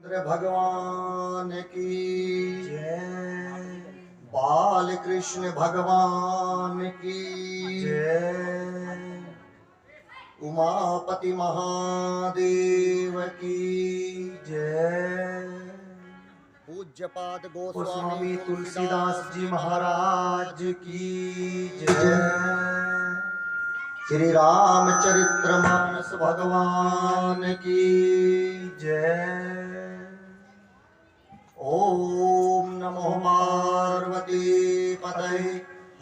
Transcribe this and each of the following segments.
भगवान की जय। बाल कृष्ण भगवान की जय। उमापति महादेव की जय। पूज्यपाद गोस्वामी तुलसीदास जी महाराज की जय। श्री रामचरितमानस भगवान की जय। ओम नमो पार्वती पतये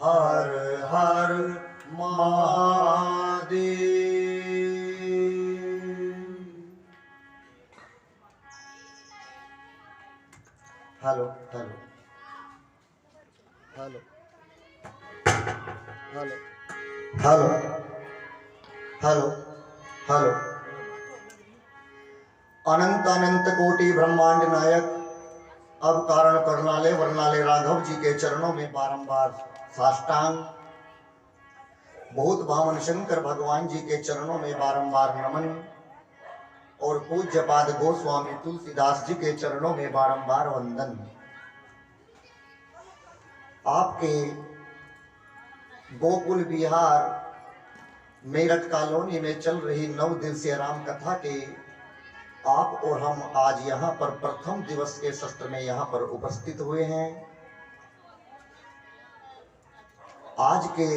हर हर Mahadev. Hello hello hello hello hello hello hello. अनंत अनंत कोटि ब्रह्मांड नायक अब कारण करनाले वर्णाले राघव जी के चरणों में बारंबार साष्टांग, बहुत भावन शंकर भगवान जी के चरणों में बारंबार नमन और पूज्यपाद गोस्वामी तुलसीदास जी के चरणों में बारंबार वंदन। आपके गोकुल बिहार मेरठ कॉलोनी में चल रही 9 दिवसीय राम कथा के आप और हम आज यहाँ पर प्रथम दिवस के सत्र में यहाँ पर उपस्थित हुए हैं। आज के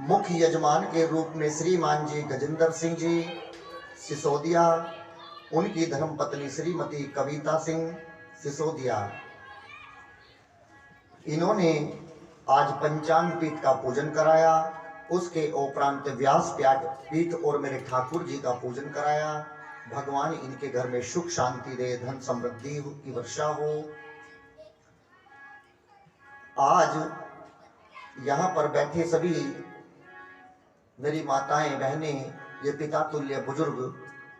मुख्य यजमान के रूप में श्रीमान जी गजेंद्र सिंह जी सिसोदिया, उनकी धर्मपत्नी श्रीमती कविता सिंह सिसोदिया, इन्होंने आज पंचांग पीठ का पूजन कराया। उसके उपरांत व्यास पीठ और मेरे ठाकुर जी का पूजन कराया। भगवान इनके घर में सुख शांति दे, धन समृद्धि की वर्षा हो। आज यहाँ पर बैठे सभी मेरी माताएं बहनें, ये पिता तुल्य बुजुर्ग,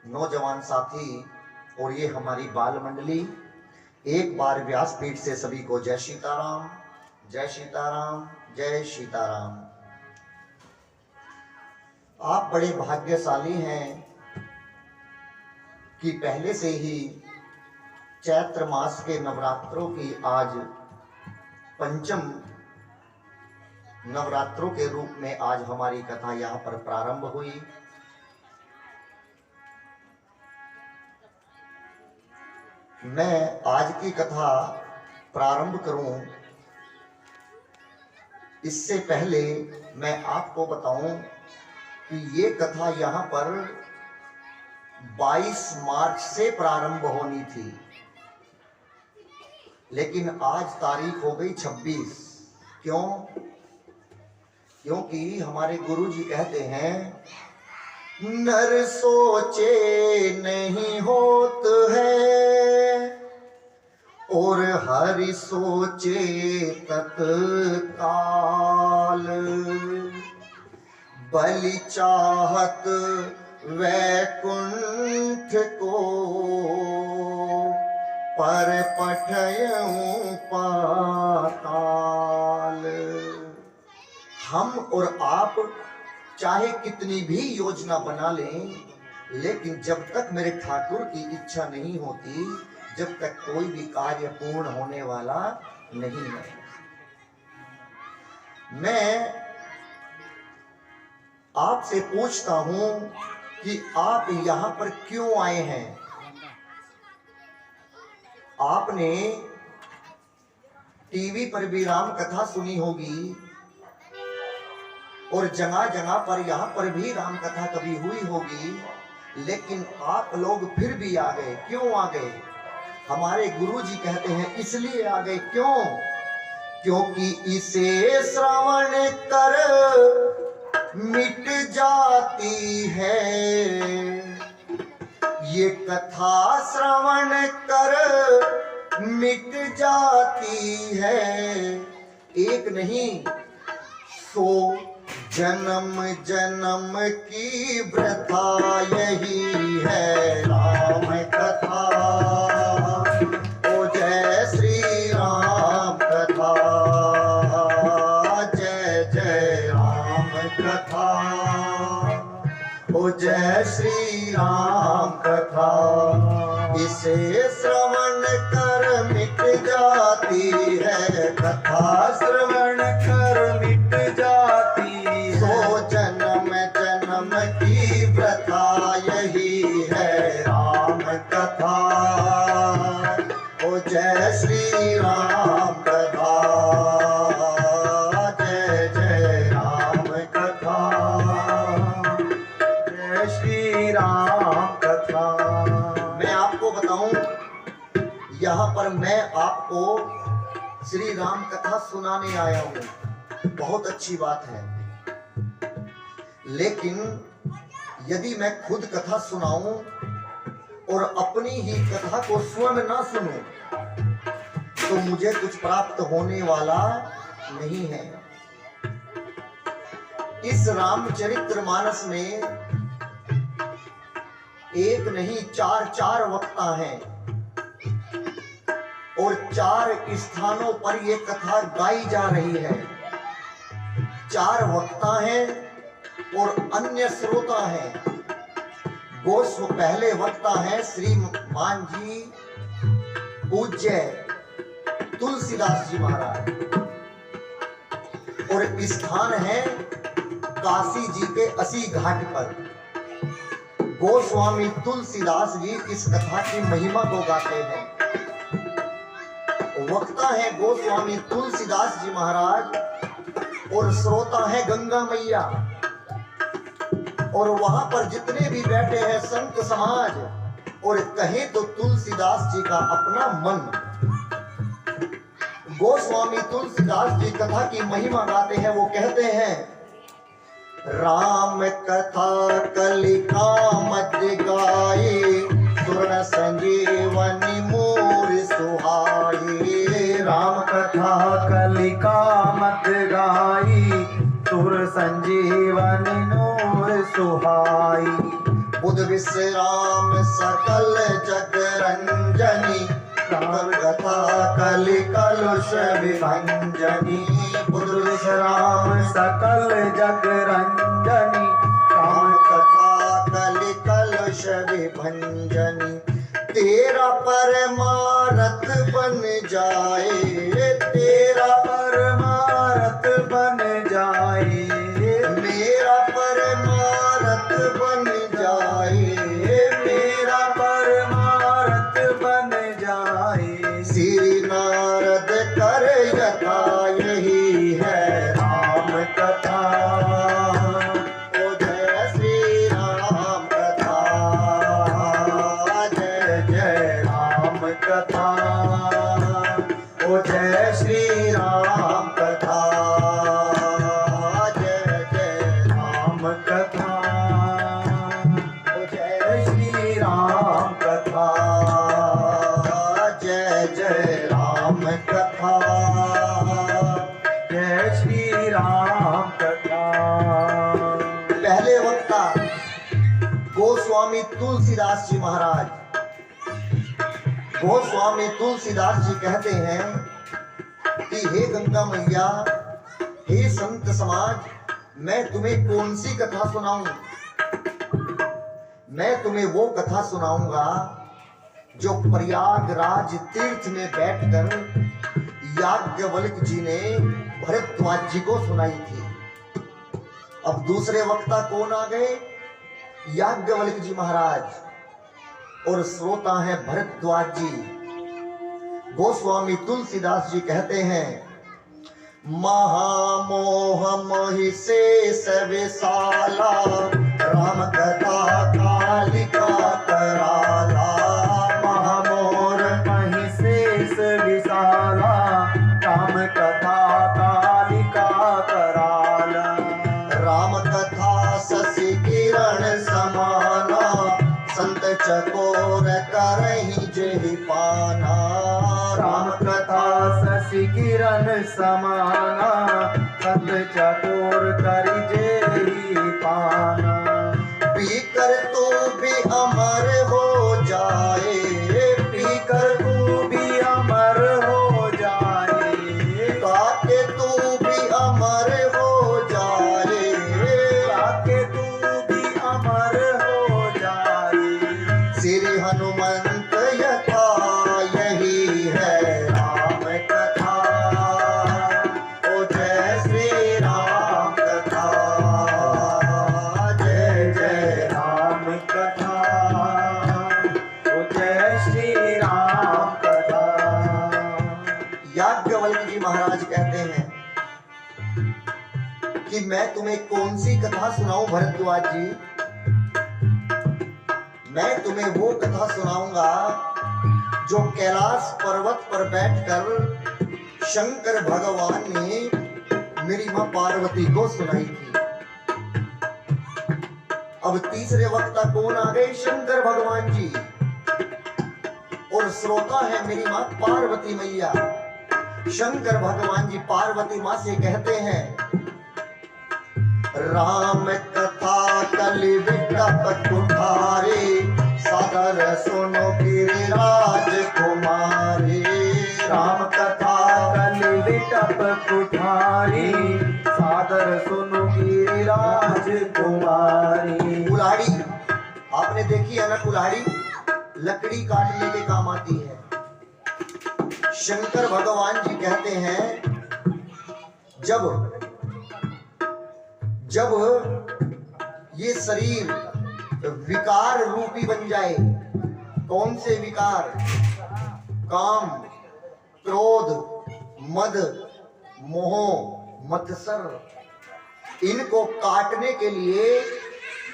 नौजवान साथी और ये हमारी बाल मंडली, एक बार व्यासपीठ से सभी को जय सीताराम, जय सीताराम, जय सीताराम। आप बड़े भाग्यशाली हैं कि पहले से ही चैत्र मास के नवरात्रों की आज पंचम नवरात्रों के रूप में आज हमारी कथा यहाँ पर प्रारंभ हुई। मैं आज की कथा प्रारंभ करूं इससे पहले मैं आपको बताऊं कि ये कथा यहाँ पर 22 मार्च से प्रारंभ होनी थी, लेकिन आज तारीख हो गई 26। क्यों? क्योंकि हमारे गुरु जी कहते हैं, नर सोचे नहीं होत है और हरि सोचे तत्काल। बलि चाहत वैकुंठ को पर पठयऊं पाताल। हम और आप चाहे कितनी भी योजना बना लें, लेकिन जब तक मेरे ठाकुर की इच्छा नहीं होती, जब तक कोई भी कार्य पूर्ण होने वाला नहीं है। मैं आपसे पूछता हूं कि आप यहां पर क्यों आए हैं? आपने टीवी पर भी राम कथा सुनी होगी और जगह जगह पर यहां पर भी राम कथा कभी हुई होगी, लेकिन आप लोग फिर भी आ गए। क्यों आ गए? हमारे गुरु जी कहते हैं इसलिए आ गए। क्यों? क्योंकि इसे श्रवण कर मिट जाती है, ये कथा श्रवण कर मिट जाती है। एक नहीं 100 जन्म जन्म की वृथा यही है राम कथा। ओ जय श्री राम कथा, जय जय राम कथा। ओ जय श्री राम कथा। इसे श्रवण कर मिट जाती है कथा, श्रवण कर मिट जाती है। सो जन्म जन्म की प्रथा यही है राम कथा। ओ जय श्री राम कथा, जय जय राम कथा, जय श्री राम कथा। मैं आपको बताऊं, यहाँ पर मैं आपको श्री राम कथा सुनाने आया हूं, बहुत अच्छी बात है। लेकिन यदि मैं खुद कथा सुनाऊं और अपनी ही कथा को स्वयं ना सुनूं तो मुझे कुछ प्राप्त होने वाला नहीं है। इस रामचरितमानस में एक नहीं चार वक्ता हैं और 4 स्थानों पर यह कथा गाई जा रही है। 4 वक्ता हैं और अन्य श्रोता हैं। पहले वक्ता है श्रीमान जी पूज्य तुलसीदास जी महाराज, और स्थान है काशी जी के 80 घाट पर। गोस्वामी तुलसीदास जी इस कथा की महिमा को गाते हैं। वक्ता है गोस्वामी तुलसीदास जी महाराज और श्रोता है गंगा मैया। और वहां पर जितने भी बैठे हैं संत समाज, और कहे तो तुलसीदास जी का अपना मन। गोस्वामी तुलसीदास जी कथा की महिमा गाते हैं। वो कहते हैं, राम कथा कलिका मध्य गाये, सुर संजीवनी मोर सुहाये। राम कथा कलिका मध्य गाई, सुर संजीवनी नूर सुहाई। बुध विश्राम सकल जग रंजनी, राम कथा कलि कलुष विभंजनी। बुध विश्राम सकल जग रंजनी, राम कथा कलि कलुष विभंजनी। तेरा परमारथ बन जाए, तेरा परमारथ बन जाए। मेरा परमारथ बन जाए, मेरा परमारथ बन जाए। श्री नारद कर यथा यही है राम कथा। ओ जय श्री राम कथा, जय जय राम कथा। ओ जय श्री राम कथा, जय जय राम कथा। ओ जय श्री राम कथा, जय जय राम कथा, जय श्री राम कथा। पहले वक्ता गोस्वामी तुलसीदास जी महाराज। गोस्वामी तुलसीदास जी कहते हैं कि हे गंगा मैया, हे संत समाज, मैं तुम्हें कौन सी कथा सुनाऊं? मैं तुम्हें वो कथा सुनाऊंगा जो प्रयागराज तीर्थ में बैठकर याज्ञवल्क्य जी ने भरद्वाज जी को सुनाई थी। अब दूसरे वक्ता कौन आ गए? याज्ञवल्क्य जी महाराज, और श्रोता है भरद्वाज जी। गोस्वामी तुलसीदास जी कहते हैं, महामोह मोहि शेष विशाला, राम कथा कालिका कराला। महामोर महि शेष विशाला, राम कथा कालिका कराला। राम कथा शशि किरण समाना, संत चकोर करहि जेहि पाना। राम कथा शशि किरण समाना, संत चकोर करि जेहि पाना। पीकर तू भी अमर हो जाए, पीकर तू भी अमर हो जाए। ताके तू भी अमर हो जाए, ताके तू भी अमर हो जाए। श्री हनुमंत श्री राम कथा। याज्ञवल्क्य जी महाराज कहते हैं कि मैं तुम्हें कौन सी कथा सुनाऊं भरद्वाज जी। मैं तुम्हें वो कथा सुनाऊंगा जो कैलाश पर्वत पर बैठकर शंकर भगवान ने मेरी मां पार्वती को सुनाई थी। अब तीसरे वक्ता कौन आ गए? शंकर भगवान जी। और श्रोता है मेरी मां पार्वती मैया। शंकर भगवान जी पार्वती मां से कहते हैं, राम कथा कलि विकट कुठारे, सादर सुनो गिरिराज कुमारी। राम कथा कलि विकट कुठारी, सादर सुनो गिरिराज कुमारी। कुल्हाड़ी आपने देखी है ना, कुल्हाड़ी लकड़ी काटने के काम आती है। शंकर भगवान जी कहते हैं, जब ये शरीर विकार रूपी बन जाए, कौन से विकार? काम, क्रोध, मद, मोह, मत्सर, इनको काटने के लिए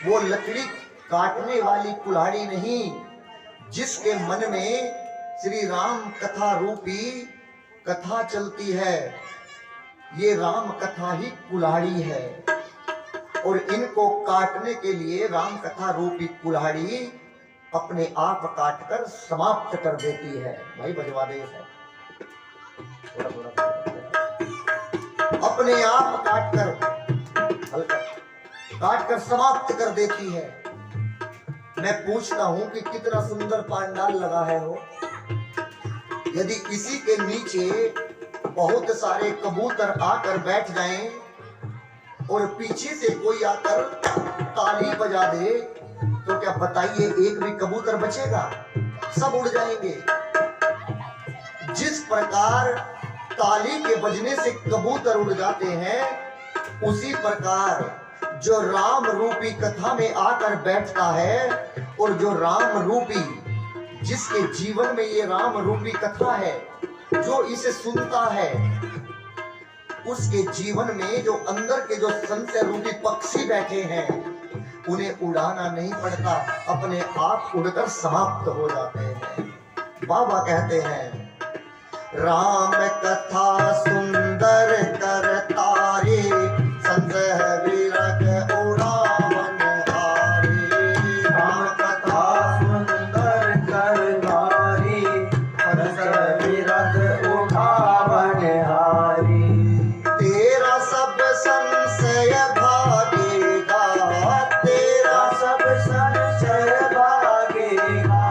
वो लकड़ी काटने वाली कुल्हाड़ी नहीं, जिसके मन में श्री राम कथा रूपी कथा चलती है, ये राम कथा ही कुल्हाड़ी है। और इनको काटने के लिए राम कथा रूपी कुल्हाड़ी अपने आप काटकर समाप्त कर देती है। भाई बजवा दे इसे। अपने आप काटकर समाप्त कर देती है। मैं पूछता हूं कि कितना सुंदर पांडाल लगा है हो। यदि इसी के नीचे बहुत सारे कबूतर आकर बैठ जाएं और पीछे से कोई आकर ताली बजा दे, तो क्या बताइए एक भी कबूतर बचेगा? सब उड़ जाएंगे। जिस प्रकार ताली के बजने से कबूतर उड़ जाते हैं, उसी प्रकार जो राम रूपी कथा में आकर बैठता है और जो राम रूपी, जिसके जीवन में ये राम रूपी कथा है, जो इसे सुनता है, उसके जीवन में जो अंदर के जो संशय रूपी पक्षी बैठे हैं, उन्हें उड़ाना नहीं पड़ता, अपने आप उड़कर समाप्त हो जाते हैं। बाबा कहते हैं, राम कथा सुंदर करतारे, संशय विरग उड़ावन हारे। राम कथा सुंदर करतारी, संशय विरग उड़ावन हारी। तेरा सब संशय भागेगा, तेरा सब संशय भागेगा,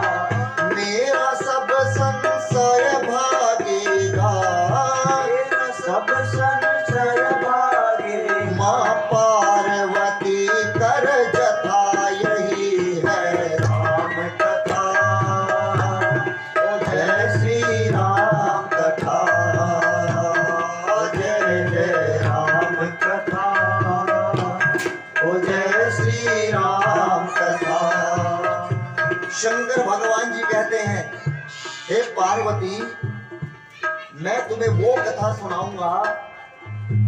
मेरा सब संशय भागेगा, तेरा सब संशय भागेगा। माँ पार्वती कर जथा यही है राम कथा। ओ जय श्री राम कथा, जय जय राम कथा, ओ जय श्री राम कथा। शंकर भगवान जी कहते हैं, हे पार्वती, मैं तुम्हें वो कथा सुनाऊंगा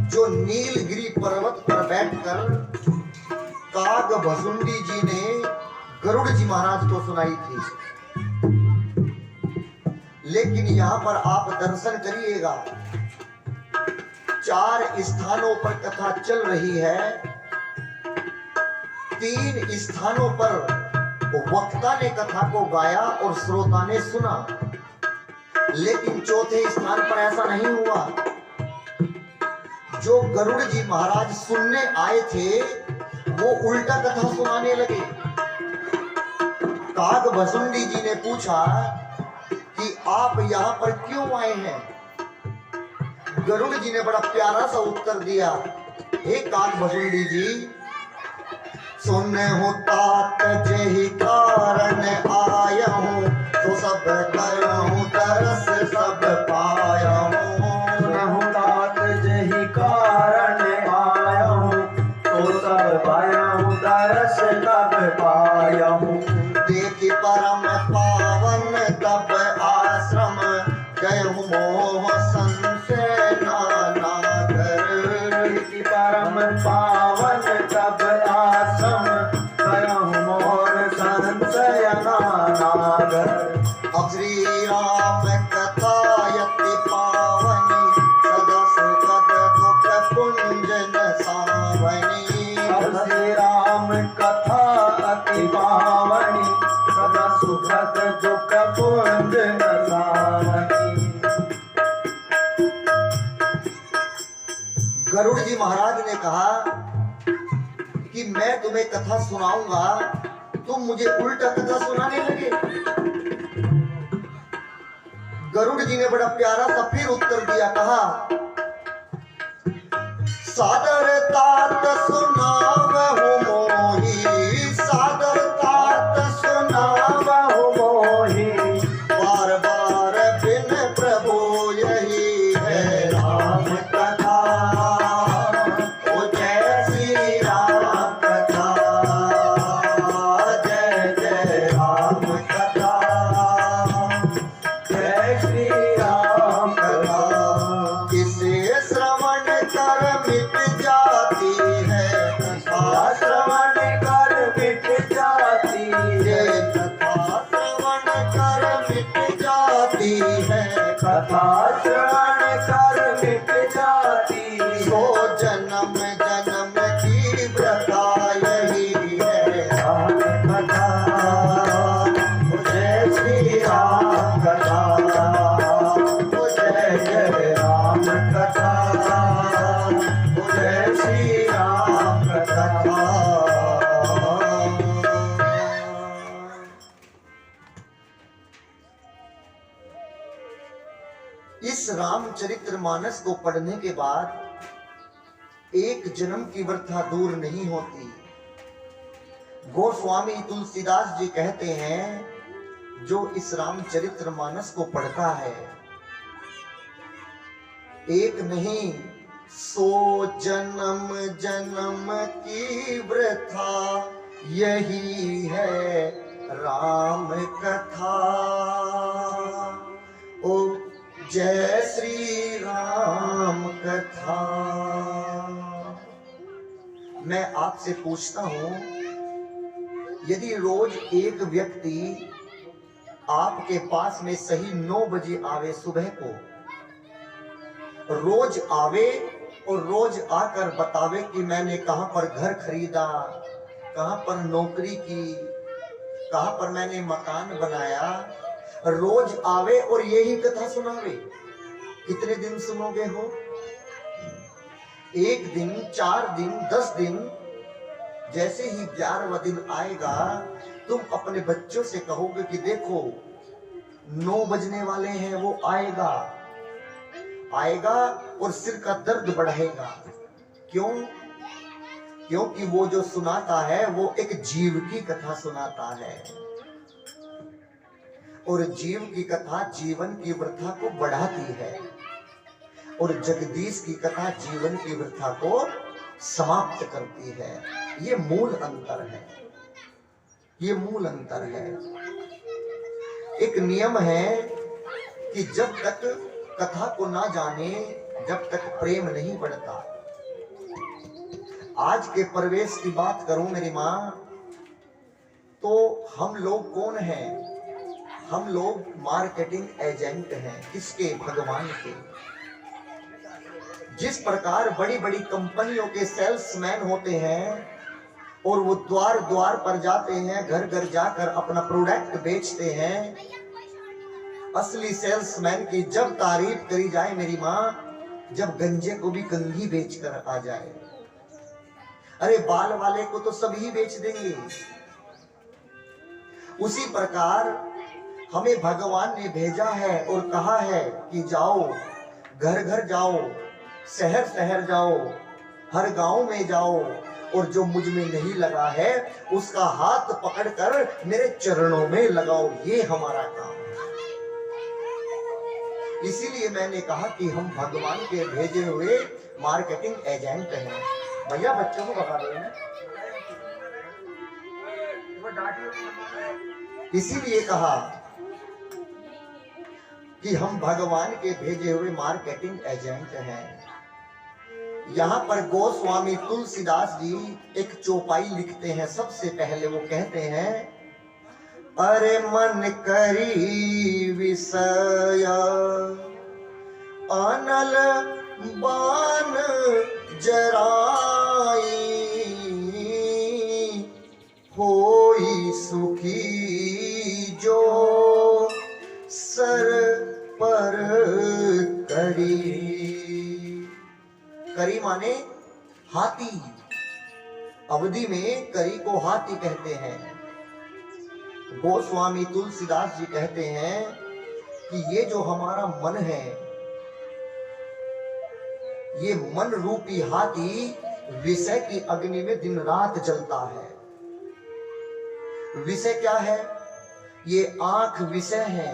जो नीलगिरी पर्वत पर बैठकर काग भसुंडी जी ने गरुड़ जी महाराज को सुनाई थी। लेकिन यहाँ पर आप दर्शन करिएगा, 4 स्थानों पर कथा चल रही है। 3 स्थानों पर वक्ता ने कथा को गाया और श्रोता ने सुना, लेकिन चौथे स्थान पर ऐसा नहीं हुआ। जो गरुड़ जी महाराज सुनने आए थे, वो उल्टा कथा सुनाने लगे। काग भसुंडी जी ने पूछा कि आप यहाँ पर क्यों आए हैं? गरुड़ जी ने बड़ा प्यारा सा उत्तर दिया, हे काग भसुंडी जी, सुने हो तात जही कारण आया हूँ, तो सब कया हूँ तरस सब पाया हूँ। सुनहु तात जही कारण आया हूँ, तो सब पाया हूँ तरस सब पाया हूँ। देखी परम पावन श्री राम कथा यति पावनी सदा सुखद दुख पुंजन सावनी। अब श्री राम कथा अति पावनी सदा सुखद दुख पुंजन सावनी। गरुड़ जी महाराज ने कहा कि मैं तुम्हें कथा सुनाऊंगा, तुम मुझे उल्टा कथा सुनाने लगे। गरुड़ जी ने बड़ा प्यारा सा फिर उत्तर दिया, कहा सादर तात सुनावहु मोही, सादर तात सुनावहु मोही, बार बार बिन प्रभु यही है राम कथा। ओ जय श्री राम कथा, जय जय राम कथा, जय श्री राम कथा। इसे श्रवण कर मिट जाती है कथा, श्रवण कर मिट जाती ये है कथा श्रवण कर मिट जाती है कथा, श्रवण कर मिट जाती सो जन्म जन्म की व्रता यही है राम कथा। जय श्री राम कथा जय जय राम कथा, जय श्री राम कथा। इस रामचरितमानस को पढ़ने के बाद एक जन्म की व्यथा दूर नहीं होती। गोस्वामी तुलसीदास जी कहते हैं जो इस रामचरितमानस को पढ़ता है, एक नहीं 100 जन्म जन्म की व्यथा यही है राम कथा। ओ जय श्री राम कथा। मैं आपसे पूछता हूं, यदि रोज एक व्यक्ति आपके पास में सही 9 बजे आवे सुबह को, रोज आवे और रोज आकर बतावे कि मैंने कहां पर घर खरीदा, कहां पर नौकरी की, कहां पर मैंने मकान बनाया, रोज आवे और यही कथा सुनावे, कितने दिन सुनोगे हो? 1 दिन, 4 दिन, 10 दिन। जैसे ही 11वां दिन आएगा तुम अपने बच्चों से कहोगे कि देखो 9 बजने वाले हैं, वो आएगा आएगा और सिर का दर्द बढ़ेगा। क्यों? क्योंकि वो जो सुनाता है वो एक जीव की कथा सुनाता है, और जीव की कथा जीवन की वृथा को बढ़ाती है, और जगदीश की कथा जीवन की वृथा को समाप्त करती है। ये मूल अंतर है, ये मूल अंतर है। एक नियम है कि जब तक कथा को ना जाने, जब तक प्रेम नहीं बढ़ता। आज के परिवेश की बात करूं मेरी मां, तो हम लोग कौन हैं? हम लोग मार्केटिंग एजेंट हैं। किसके? भगवान के। जिस प्रकार बड़ी बड़ी कंपनियों के सेल्समैन होते हैं और वो द्वार द्वार पर जाते हैं, घर घर जाकर अपना प्रोडक्ट बेचते हैं, असली सेल्समैन की जब तारीफ करी जाए मेरी माँ, जब गंजे को भी कंघी बेचकर आ जाए। अरे बाल वाले को तो सभी बेच देंगे। उसी प्रकार हमें भगवान ने भेजा है और कहा है कि जाओ, घर घर जाओ, शहर शहर जाओ, हर गांव में जाओ, और जो मुझ में नहीं लगा है उसका हाथ पकड़कर मेरे चरणों में लगाओ। ये हमारा काम है। इसीलिए मैंने कहा कि हम भगवान के भेजे हुए मार्केटिंग एजेंट हैं। भैया बच्चों को बता दो। इसीलिए कहा कि हम भगवान के भेजे हुए मार्केटिंग एजेंट हैं। यहाँ पर गोस्वामी तुलसीदास जी एक चौपाई लिखते हैं। सबसे पहले वो कहते हैं, अरे मन करी विषय अनल बान जराई, होई सुखी जो सर पर करी। करी माने हाथी, अवधि में करी को हाथी कहते हैं। गोस्वामी तुलसीदास जी कहते हैं कि ये जो हमारा मन है, ये मन रूपी हाथी विषय की अग्नि में दिन रात जलता है। विषय क्या है? ये आंख विषय है।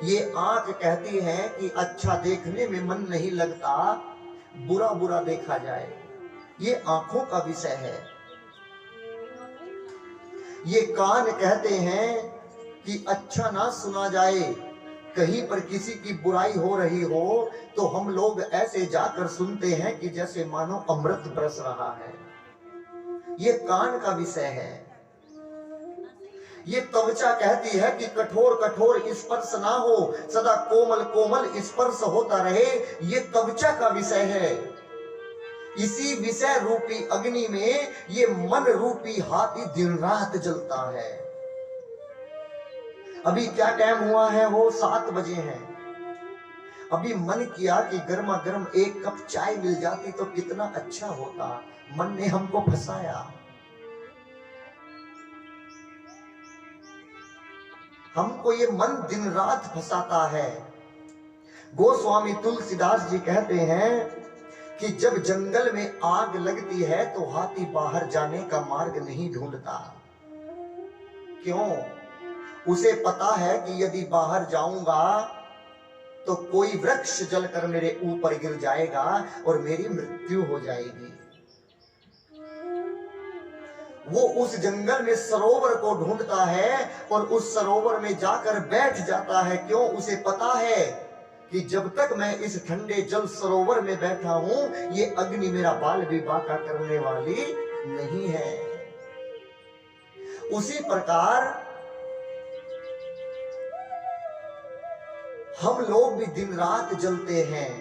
ये आंख कहती है कि अच्छा देखने में मन नहीं लगता, बुरा बुरा देखा जाए, ये आंखों का विषय है। ये कान कहते हैं कि अच्छा ना सुना जाए, कहीं पर किसी की बुराई हो रही हो तो हम लोग ऐसे जाकर सुनते हैं कि जैसे मानो अमृत बरस रहा है, ये कान का विषय है। ये त्वचा कहती है कि कठोर कठोर स्पर्श ना हो, सदा कोमल कोमल स्पर्श होता रहे, ये त्वचा का विषय है। इसी विषय रूपी अग्नि में ये मन रूपी हाथी दिन रात जलता है। अभी क्या टाइम हुआ है? वो 7 बजे है। अभी मन किया कि गर्मा गर्म एक कप चाय मिल जाती तो कितना अच्छा होता। मन ने हमको फंसाया। हमको ये मन दिन रात फंसाता है। गोस्वामी तुलसीदास जी कहते हैं कि जब जंगल में आग लगती है तो हाथी बाहर जाने का मार्ग नहीं ढूंढता। क्यों? उसे पता है कि यदि बाहर जाऊंगा तो कोई वृक्ष जलकर मेरे ऊपर गिर जाएगा और मेरी मृत्यु हो जाएगी। वो उस जंगल में सरोवर को ढूंढता है और उस सरोवर में जाकर बैठ जाता है। क्यों? उसे पता है कि जब तक मैं इस ठंडे जल सरोवर में बैठा हूं, ये अग्नि मेरा बाल भी बांका करने वाली नहीं है। उसी प्रकार हम लोग भी दिन रात जलते हैं।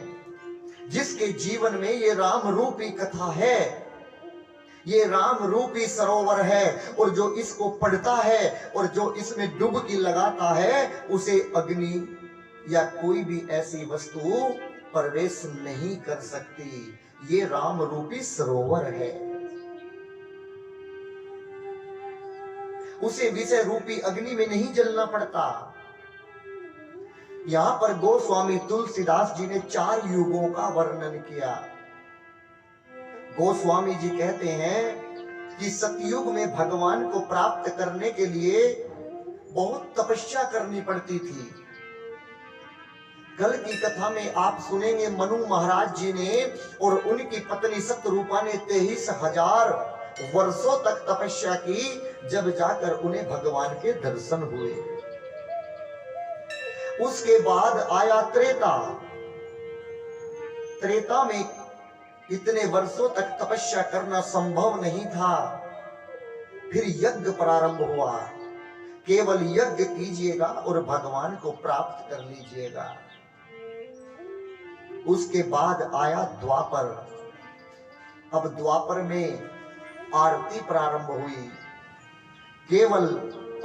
जिसके जीवन में ये राम रूपी कथा है, ये राम रूपी सरोवर है, और जो इसको पढ़ता है और जो इसमें डुबकी लगाता है, उसे अग्नि या कोई भी ऐसी वस्तु प्रवेश नहीं कर सकती। ये राम रूपी सरोवर है। उसे विषय रूपी अग्नि में नहीं जलना पड़ता। यहां पर गोस्वामी तुलसीदास जी ने 4 युगों का वर्णन किया। गोस्वामी जी कहते हैं कि सतयुग में भगवान को प्राप्त करने के लिए बहुत तपस्या करनी पड़ती थी। कल की कथा में आप सुनेंगे मनु महाराज जी ने और उनकी पत्नी सतरूपा ने 23,000 वर्षों तक तपस्या की, जब जाकर उन्हें भगवान के दर्शन हुए। उसके बाद आया त्रेता। त्रेता में इतने वर्षों तक तपस्या करना संभव नहीं था। फिर यज्ञ प्रारंभ हुआ। केवल यज्ञ कीजिएगा और भगवान को प्राप्त कर लीजिएगा। उसके बाद आया द्वापर। अब द्वापर में आरती प्रारंभ हुई। केवल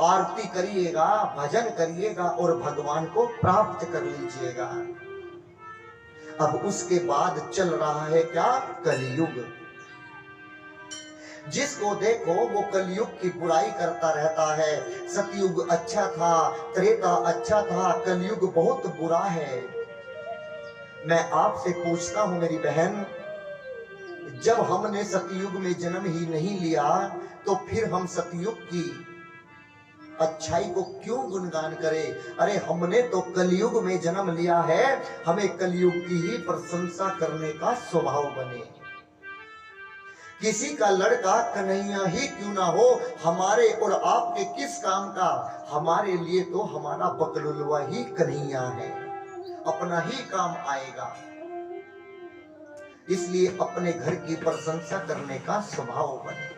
आरती करिएगा, भजन करिएगा और भगवान को प्राप्त कर लीजिएगा। अब उसके बाद चल रहा है क्या? कलयुग। जिसको देखो वो कलयुग की बुराई करता रहता है। सतयुग अच्छा था, त्रेता अच्छा था, कलयुग बहुत बुरा है। मैं आपसे पूछता हूं मेरी बहन, जब हमने सतयुग में जन्म ही नहीं लिया तो फिर हम सतयुग की अच्छाई को क्यों गुणगान करें? अरे हमने तो कलयुग में जन्म लिया है, हमें कलयुग की ही प्रशंसा करने का स्वभाव बने। किसी का लड़का कन्हैया ही क्यों ना हो, हमारे और आपके किस काम का? हमारे लिए तो हमारा बकलुलवा ही कन्हैया है, अपना ही काम आएगा। इसलिए अपने घर की प्रशंसा करने का स्वभाव बने।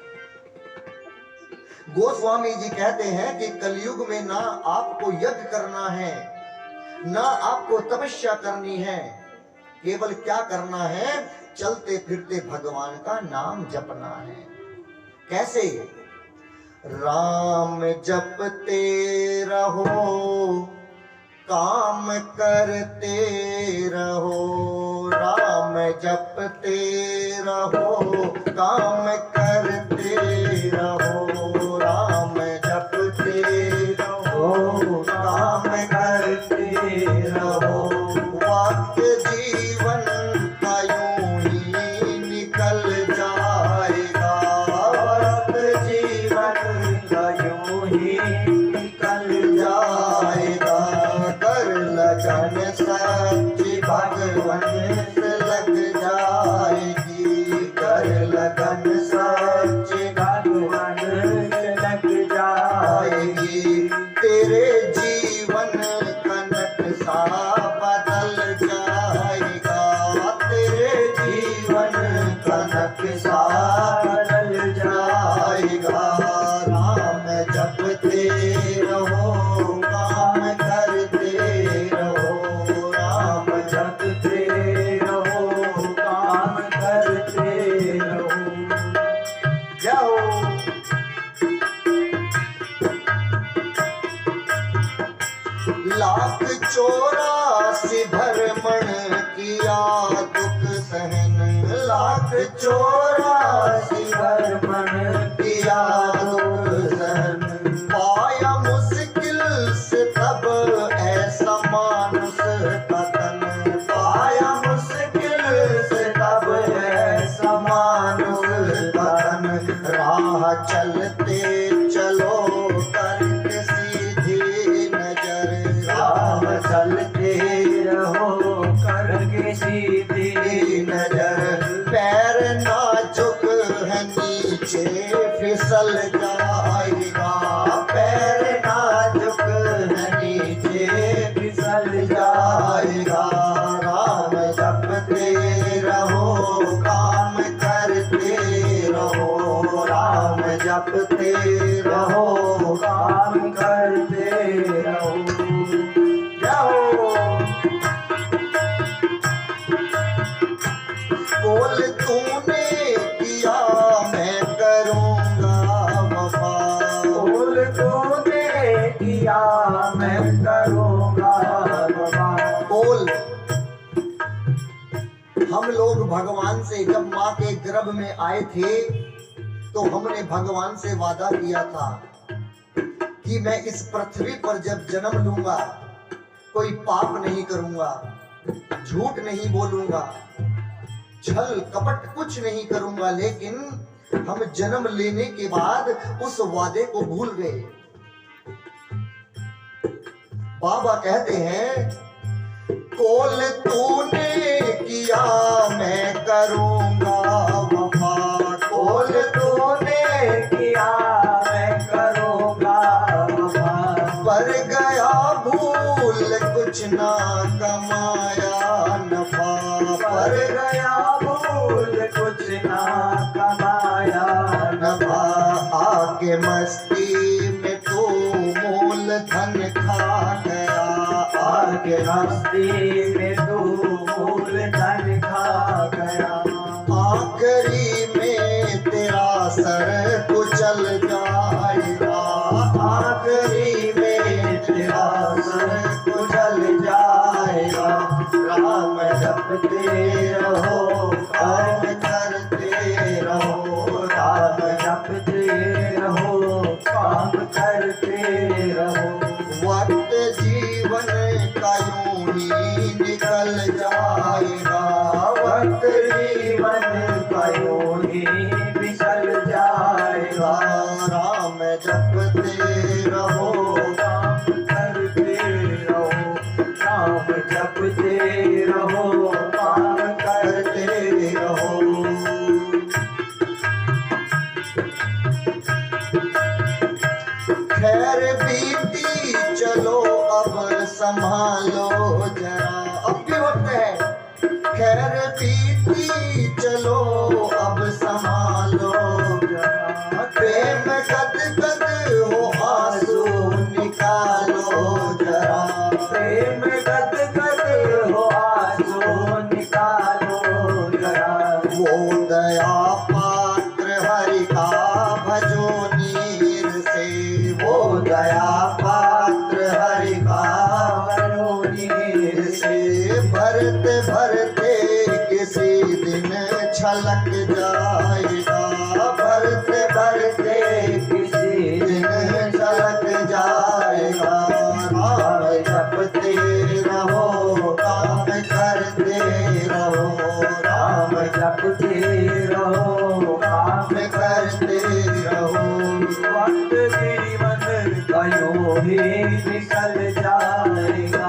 गोस्वामी जी कहते हैं कि कलयुग में ना आपको यज्ञ करना है, ना आपको तपस्या करनी है, केवल क्या करना है, चलते फिरते भगवान का नाम जपना है। कैसे? राम जपते रहो, काम करते रहो, राम जपते रहो, काम करते रहो, राम जपते रहो, काम करते रहो। वक्त जीवन का यूं ही निकल जाएगा, वक्त जीवन का यूं ही निकल जाएगा। कर लगन सच्ची भगवान से लग जाएगी, कर लगन सच्ची भगवान से लग जाएगी। तेरे जीवन का नक्शा बदल जाएगा, तेरे जीवन का नक्शा बदल जाएगा। राम जपते रहो, काम करते रहो, राम जपते रहो, काम करते रहो। जाओ लाख 84 भ्रमण किया दुख सहन, लाख 84 भ्रमण किया दुख सहन। पाया मुश्किल से तब ऐसा मानुष का तन, पाया मुश्किल से तब ऐसा मानुष का तन। राह चलते चलो करके सीधी नजर, राह चलते रहो करके सीधी नजर। पैर नाजुक है नीचे फिसल जाएगा, पैर नाजुक है नीचे फिसल जाएगा। राम जपते रहो, काम करते रहो, राम जपते रहो, काम करते रहो। जाओ बोल तूने किया मैं करूँगा वफा, बोल तूने किया मैं करूँगा वफा। बोल हम लोग भगवान से जब माँ के गर्भ में आए थे तो हमने भगवान से वादा किया था कि मैं इस पृथ्वी पर जब जन्म लूंगा कोई पाप नहीं करूंगा, झूठ नहीं बोलूंगा, छल कपट कुछ नहीं करूंगा। लेकिन हम जन्म लेने के बाद उस वादे को भूल गए। बाबा कहते हैं कौल तूने किया मैं करूंगा वफा, कौल तूने किया मैं करूंगा वफा। पर गया भूल कुछ ना कमाया नफा, पर गया भूल कुछ ना कमाया नफा। आके मस्ती में तू मूल धन खा गया, आके मस्ती में तू मूल धन खा गया। आखिरी में तेरा सर कुचल जाएगा, आखिरी में तेरा सर कुचल जाएगा। राम जपते रहो, कर्म करते रहो, राम जपते रहो, काम करते रहो। वक्त जीवन का यूं ही निकल जाएगा, वक्त जीवन का यूं ही निकल जाएगा। राम जपते रहो, काम करते रहो, राम जपते रहो, काम करते रहो। खैर बीती चलो अब संभालो जरा, अब भी वक्त है। खैर बीती चलो अब संभालो जरा, प्रेम गद गद प्रेम गद गद हो आंसू निकालो जरा। वो दया पात्र हरि का भजो नीर से, वो दया पात्र हरि का भजो नीर से। भरते भरते किसी दिन छलक जाएगा, भरते भरते किसी दिन छलक जाएगा। नाम जपते रहो, काम करते रहो, राम जपते रहो, काम करते रहो। वक्त जीवन कयो ही निकल जाएगा,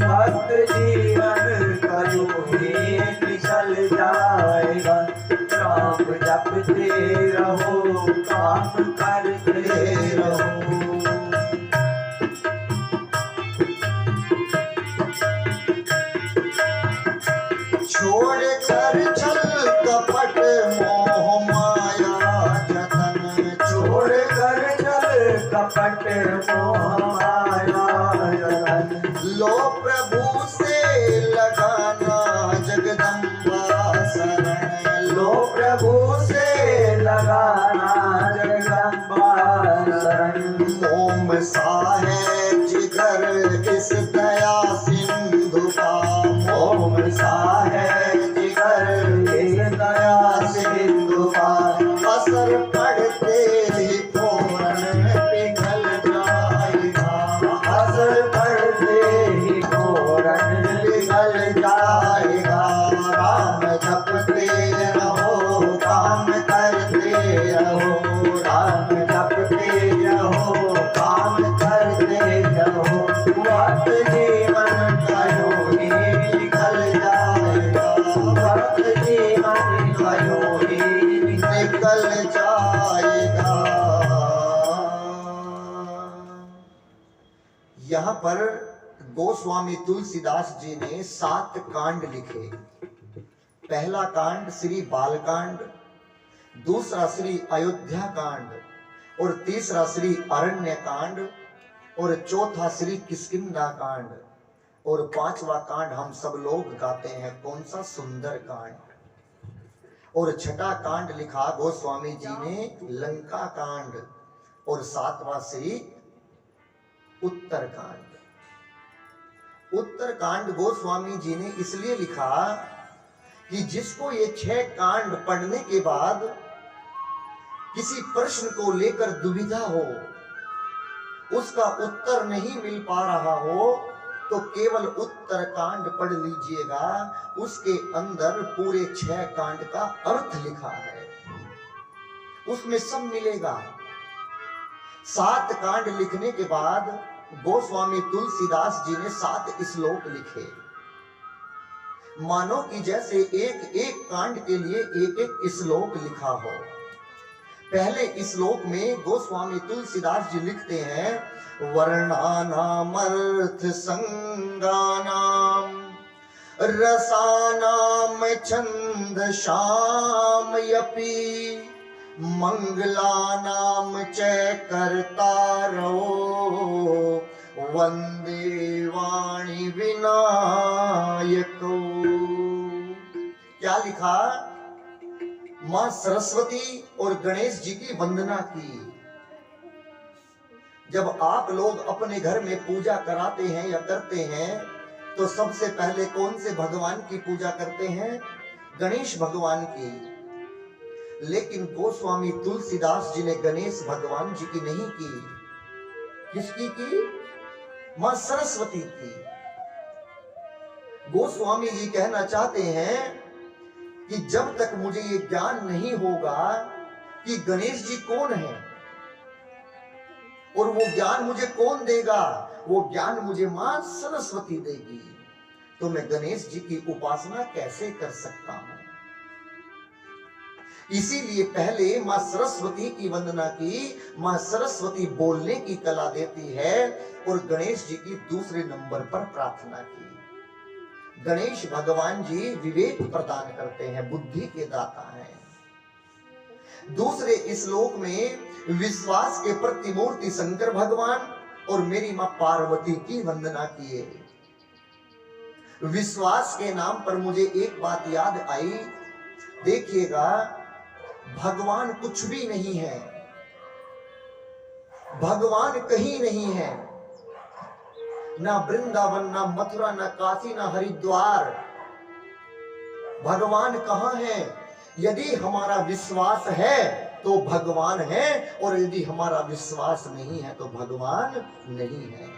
वक्त जीवन कयो ही निकल जाएगा। राम जपते रहो, काम करते रहो। छोड़ कर छल कपट मोह माया जतन, छोड़ कर चल कपट मोह माया जतन। लो प्रभु से लगाना जगदम्बा शरण, लो प्रभु से लगाना जगदम्बा शरण। मोम सा है जिगर इस दया सिंधु का, ओम सा है जिगर इस दया सिंधु का। असर पड़ते ही फौरन पिघल जाएगा, असर पड़ते ही फौरन पिघल जाएगा। राम जपते रहो, काम करते रहो, राम जपते रहो, काम करते रहो। वक्त जीवन कयो ही निकल जाएगा, वक्त जीवन कयो ही निकल जाएगा। यहाँ पर गोस्वामी तुलसीदास जी ने 7 कांड लिखे। पहला कांड श्री बालकांड, दूसरा श्री अयोध्या कांड और तीसरा श्री अरण्य कांड और चौथा श्री किष्किंधा कांड और 5वां कांड हम सब लोग गाते हैं, कौन सा? सुंदर कांड। और छठा कांड लिखा गोस्वामी जी ने लंका कांड और 7वां श्री उत्तर कांड। उत्तर कांड गोस्वामी जी ने इसलिए लिखा कि जिसको ये 6 कांड पढ़ने के बाद किसी प्रश्न को लेकर दुविधा हो, उसका उत्तर नहीं मिल पा रहा हो, तो केवल उत्तर कांड पढ़ लीजिएगा। उसके अंदर पूरे 6 कांड का अर्थ लिखा है, उसमें सब मिलेगा। 7 कांड लिखने के बाद गोस्वामी तुलसीदास जी ने 7 श्लोक लिखे। मानो कि जैसे एक एक कांड के लिए एक एक श्लोक लिखा हो। पहले श्लोक में गोस्वामी तुलसीदास जी लिखते हैं, वर्णानामर्थ संगानाम रसानाम छंदसाम यपि मंगलानाम च कर्तारो वंदे वाणी विनायको। क्या लिखा? मां सरस्वती और गणेश जी की वंदना की। जब आप लोग अपने घर में पूजा कराते हैं या करते हैं तो सबसे पहले कौन से भगवान की पूजा करते हैं? गणेश भगवान की। लेकिन गोस्वामी तुलसीदास जी ने गणेश भगवान जी की नहीं की। किसकी की? मां सरस्वती की। गोस्वामी जी कहना चाहते हैं कि जब तक मुझे ये ज्ञान नहीं होगा कि गणेश जी कौन है और वो ज्ञान मुझे कौन देगा, वो ज्ञान मुझे मां सरस्वती देगी, तो मैं गणेश जी की उपासना कैसे कर सकता हूं। इसीलिए पहले मां सरस्वती की वंदना की। मां सरस्वती बोलने की कला देती है और गणेश जी की दूसरे नंबर पर प्रार्थना की। गणेश भगवान जी विवेक प्रदान करते हैं, बुद्धि के दाता हैं। दूसरे श्लोक में विश्वास के प्रतिमूर्ति शंकर भगवान और मेरी मां पार्वती की वंदना किए। विश्वास के नाम पर मुझे एक बात याद आई। देखिएगा, भगवान कुछ भी नहीं है, भगवान कहीं नहीं है, ना वृंदावन, ना मथुरा, ना काशी, ना हरिद्वार। भगवान कहाँ है? यदि हमारा विश्वास है तो भगवान है, और यदि हमारा विश्वास नहीं है तो भगवान नहीं है।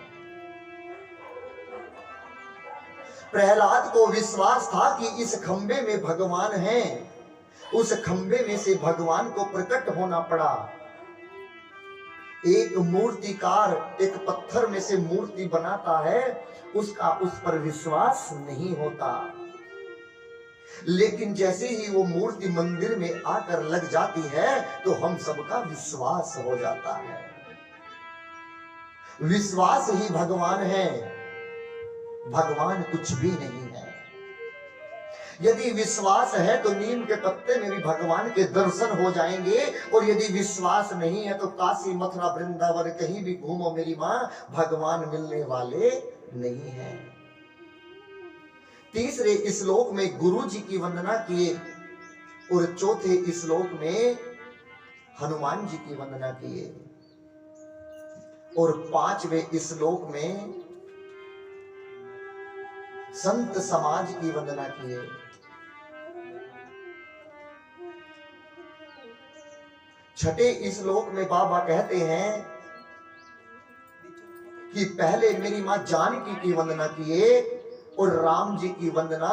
प्रहलाद को विश्वास था कि इस खंबे में भगवान है, उस खंबे में से भगवान को प्रकट होना पड़ा। एक मूर्तिकार एक पत्थर में से मूर्ति बनाता है, उसका उस पर विश्वास नहीं होता, लेकिन जैसे ही वो मूर्ति मंदिर में आकर लग जाती है तो हम सबका विश्वास हो जाता है। विश्वास ही भगवान है, भगवान कुछ भी नहीं है। यदि विश्वास है तो नीम के पत्ते में भी भगवान के दर्शन हो जाएंगे, और यदि विश्वास नहीं है तो काशी मथुरा वृंदावन कहीं भी घूमो मेरी मां, भगवान मिलने वाले नहीं है। तीसरे श्लोक में गुरु जी की वंदना किए, और चौथे श्लोक में हनुमान जी की वंदना किए, और पांचवें श्लोक में संत समाज की वंदना किए। छठे श्लोक में बाबा कहते हैं कि पहले मेरी मां जानकी की वंदना किए और राम जी की वंदना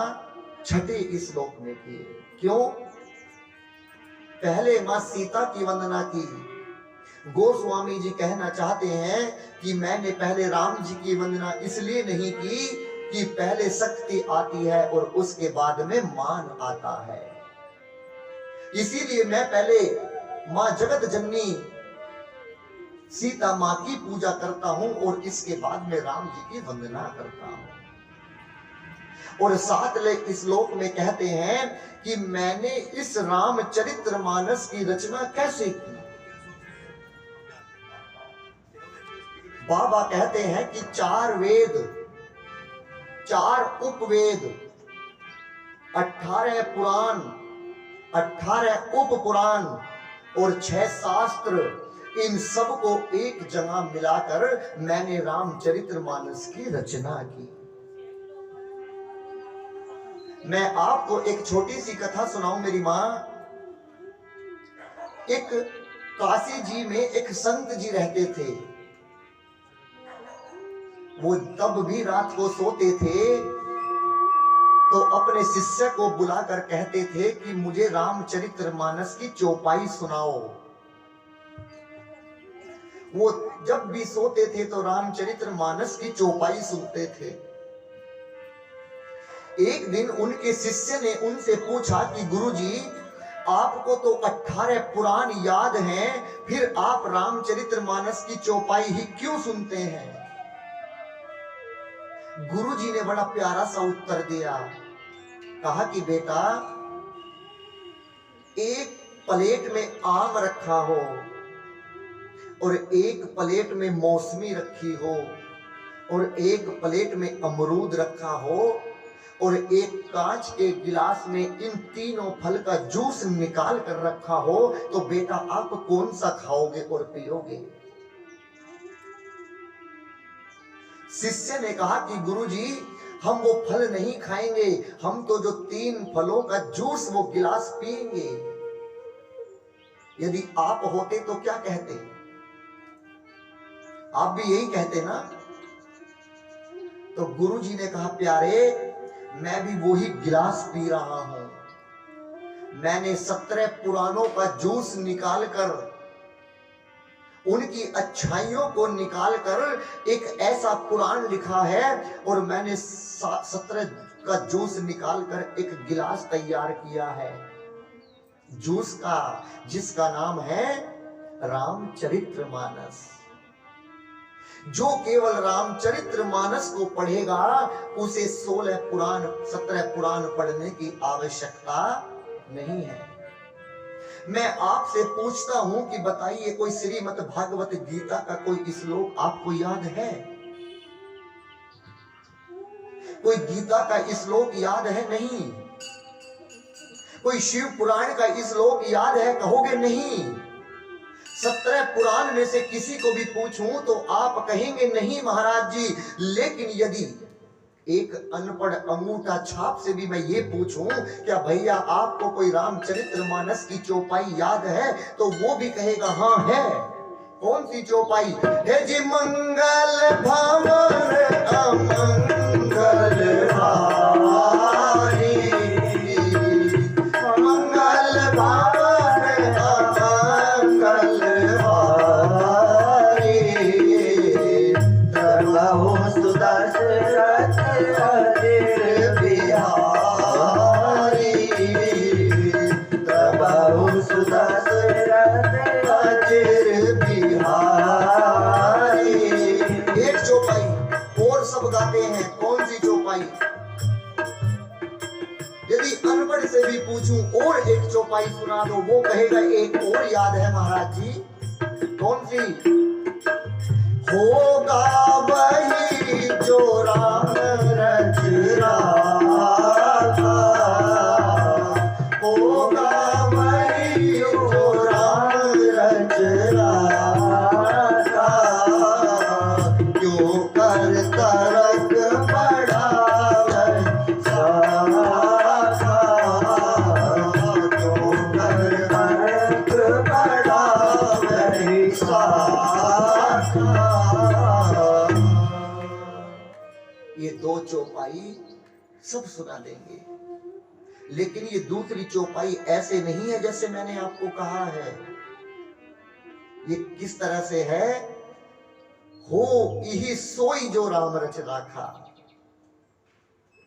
छठे श्लोक में किए। क्यों? पहले मां सीता की वंदना की। गोस्वामी जी कहना चाहते हैं कि मैंने पहले राम जी की वंदना इसलिए नहीं की कि पहले शक्ति आती है और उसके बाद में मान आता है, इसीलिए मैं पहले मां जगत जननी सीता मां की पूजा करता हूं और इसके बाद में राम जी की वंदना करता हूं। और सातवें श्लोक में कहते हैं कि मैंने इस रामचरितमानस की रचना कैसे की। बाबा कहते हैं कि 4 वेद, 4 उपवेद, 18 पुराण, 18 उप पुराण और 6 शास्त्र, इन सब को एक जगह मिलाकर मैंने रामचरितमानस की रचना की। मैं आपको एक छोटी सी कथा सुनाऊं मेरी मां। एक काशी जी में एक संत जी रहते थे। वो तब भी रात को सोते थे तो अपने शिष्य को बुलाकर कहते थे कि मुझे रामचरितमानस की चौपाई सुनाओ। वो जब भी सोते थे तो रामचरितमानस की चौपाई सुनते थे। एक दिन उनके शिष्य ने उनसे पूछा कि गुरुजी, आपको तो 18 पुराण याद हैं, फिर आप रामचरितमानस की चौपाई ही क्यों सुनते हैं? गुरुजी ने बड़ा प्यारा सा उत्तर दिया। कहा कि बेटा, एक प्लेट में आम रखा हो और एक प्लेट में मौसमी रखी हो और एक प्लेट में अमरूद रखा हो और एक कांच के गिलास में इन तीनों फल का जूस निकाल कर रखा हो, तो बेटा आप कौन सा खाओगे और पियोगे? शिष्य ने कहा कि गुरुजी, हम वो फल नहीं खाएंगे, हम तो जो 3 फलों का जूस वो गिलास पिएंगे। यदि आप होते तो क्या कहते? आप भी यही कहते ना? तो गुरुजी ने कहा, प्यारे, मैं भी वही गिलास पी रहा हूं। मैंने 17 पुराणों का जूस निकालकर, उनकी अच्छाइयों को निकालकर एक ऐसा पुराण लिखा है, और मैंने 17 का जूस निकालकर एक गिलास तैयार किया है जूस का, जिसका नाम है रामचरितमानस। जो केवल रामचरितमानस को पढ़ेगा उसे 16 पुराण 17 पुराण पढ़ने की आवश्यकता नहीं है। मैं आपसे पूछता हूं कि बताइए, कोई श्रीमद् भागवत गीता का कोई श्लोक आपको याद है? कोई गीता का श्लोक याद है? नहीं। कोई शिव पुराण का श्लोक याद है? कहोगे नहीं। 17 पुराण में से किसी को भी पूछूं तो आप कहेंगे नहीं महाराज जी। लेकिन यदि एक अनपढ़ अंगूठा छाप से भी मैं ये पूछूं क्या भैया आपको कोई रामचरितमानस की चौपाई याद है, तो वो भी कहेगा हाँ है। कौन सी चौपाई है जी? मंगल भवन अमंगल हारी, मंगल भवन अमंगल हारी, प्रभु सुदशरथ अजिर बिहारी, प्रभु सुदशरथ अजिर बिहारी। एक चौपाई और सब गाते हैं। कौन सी चौपाई? यदि अनपढ़ से भी पूछूं और एक चौपाई सुना दो, वो कहेगा एक और याद है महाराज जी। कौन सी? होगा वही जो राम रच राखा, होगा वही जो राम रच राखा, क्यों कर तरक बढ़ावे शाखा, क्यों कर तरक बढ़ावे शाखा। ये दो चौपाई सब सुना देंगे, लेकिन ये दूसरी चौपाई ऐसे नहीं है जैसे मैंने आपको कहा है। ये किस तरह से है? हो यही सोई जो राम रच राखा।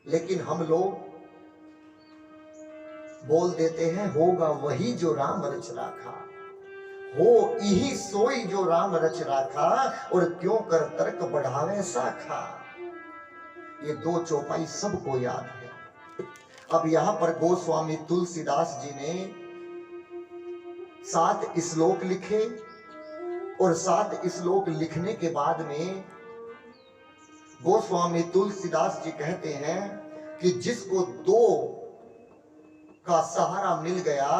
लेकिन हम लोग बोल देते हैं होगा वही जो राम रच राखा, हो यही सोई जो राम रच राखा, और क्यों कर तर्क बढ़ावे शाखा। ये दो चौपाई सबको याद है। अब यहां पर गोस्वामी तुलसीदास जी ने 7 श्लोक लिखे, और 7 श्लोक लिखने के बाद में गोस्वामी तुलसीदास जी कहते हैं कि जिसको 2 का सहारा मिल गया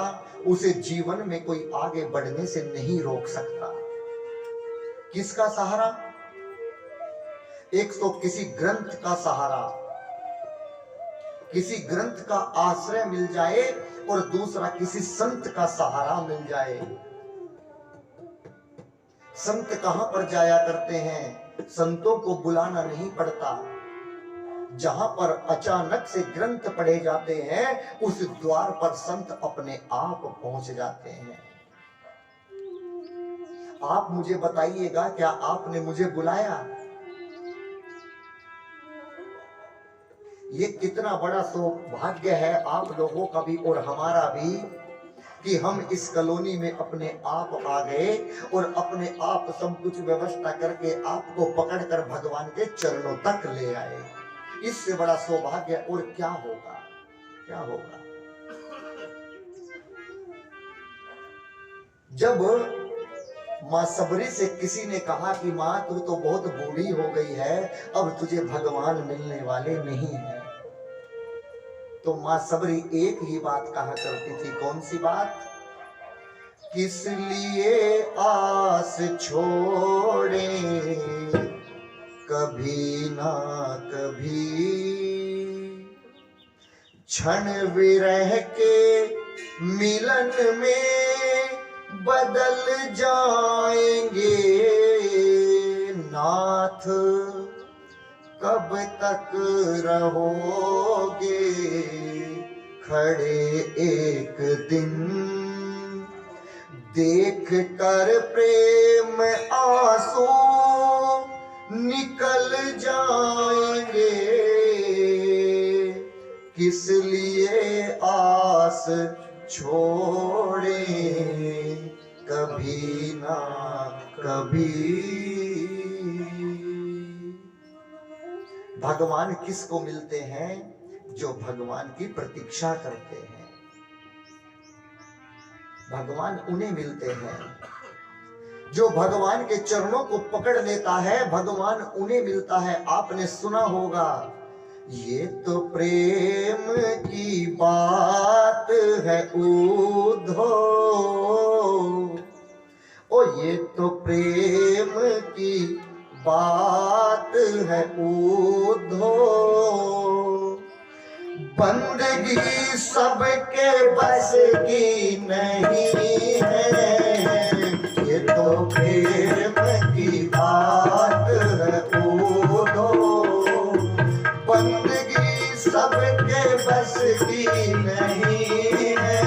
उसे जीवन में कोई आगे बढ़ने से नहीं रोक सकता। किसका सहारा? एक तो किसी ग्रंथ का सहारा, किसी ग्रंथ का आश्रय मिल जाए, और दूसरा किसी संत का सहारा मिल जाए। संत कहां पर जाया करते हैं? संतों को बुलाना नहीं पड़ता। जहां पर अचानक से ग्रंथ पढ़े जाते हैं उस द्वार पर संत अपने आप पहुंच जाते हैं। आप मुझे बताइएगा, क्या आपने मुझे बुलाया? ये कितना बड़ा सौभाग्य है आप लोगों का भी और हमारा भी कि हम इस कॉलोनी में अपने आप आ गए और अपने आप सब कुछ व्यवस्था करके आपको पकड़कर भगवान के चरणों तक ले आए। इससे बड़ा सौभाग्य और क्या होगा? क्या होगा? जब मां सबरी से किसी ने कहा कि मां तू तो बहुत बूढ़ी हो गई है, अब तुझे भगवान मिलने वाले नहीं है, तो मां सबरी एक ही बात कहा करती थी। कौन सी बात? किस लिए आस छोड़े कभी ना कभी, क्षण विरह के मिलन में बदल जाएंगे नाथ, कब तक रहोगे खड़े एक दिन, देख कर प्रेम आंसू निकल जाएंगे, किस लिए आस छोड़े कभी ना कभी। भगवान किसको मिलते हैं? जो भगवान की प्रतीक्षा करते हैं। भगवान उन्हें मिलते हैं जो भगवान के चरणों को पकड़ लेता है। भगवान उन्हें मिलता है। आपने सुना होगा ये तो प्रेम की बात है उधो, ओ ये तो प्रेम की बात है उधो, बंदगी सबके बस की नहीं है, ये तो प्रेम की बात है उधो, बंदगी सबके बस की नहीं है,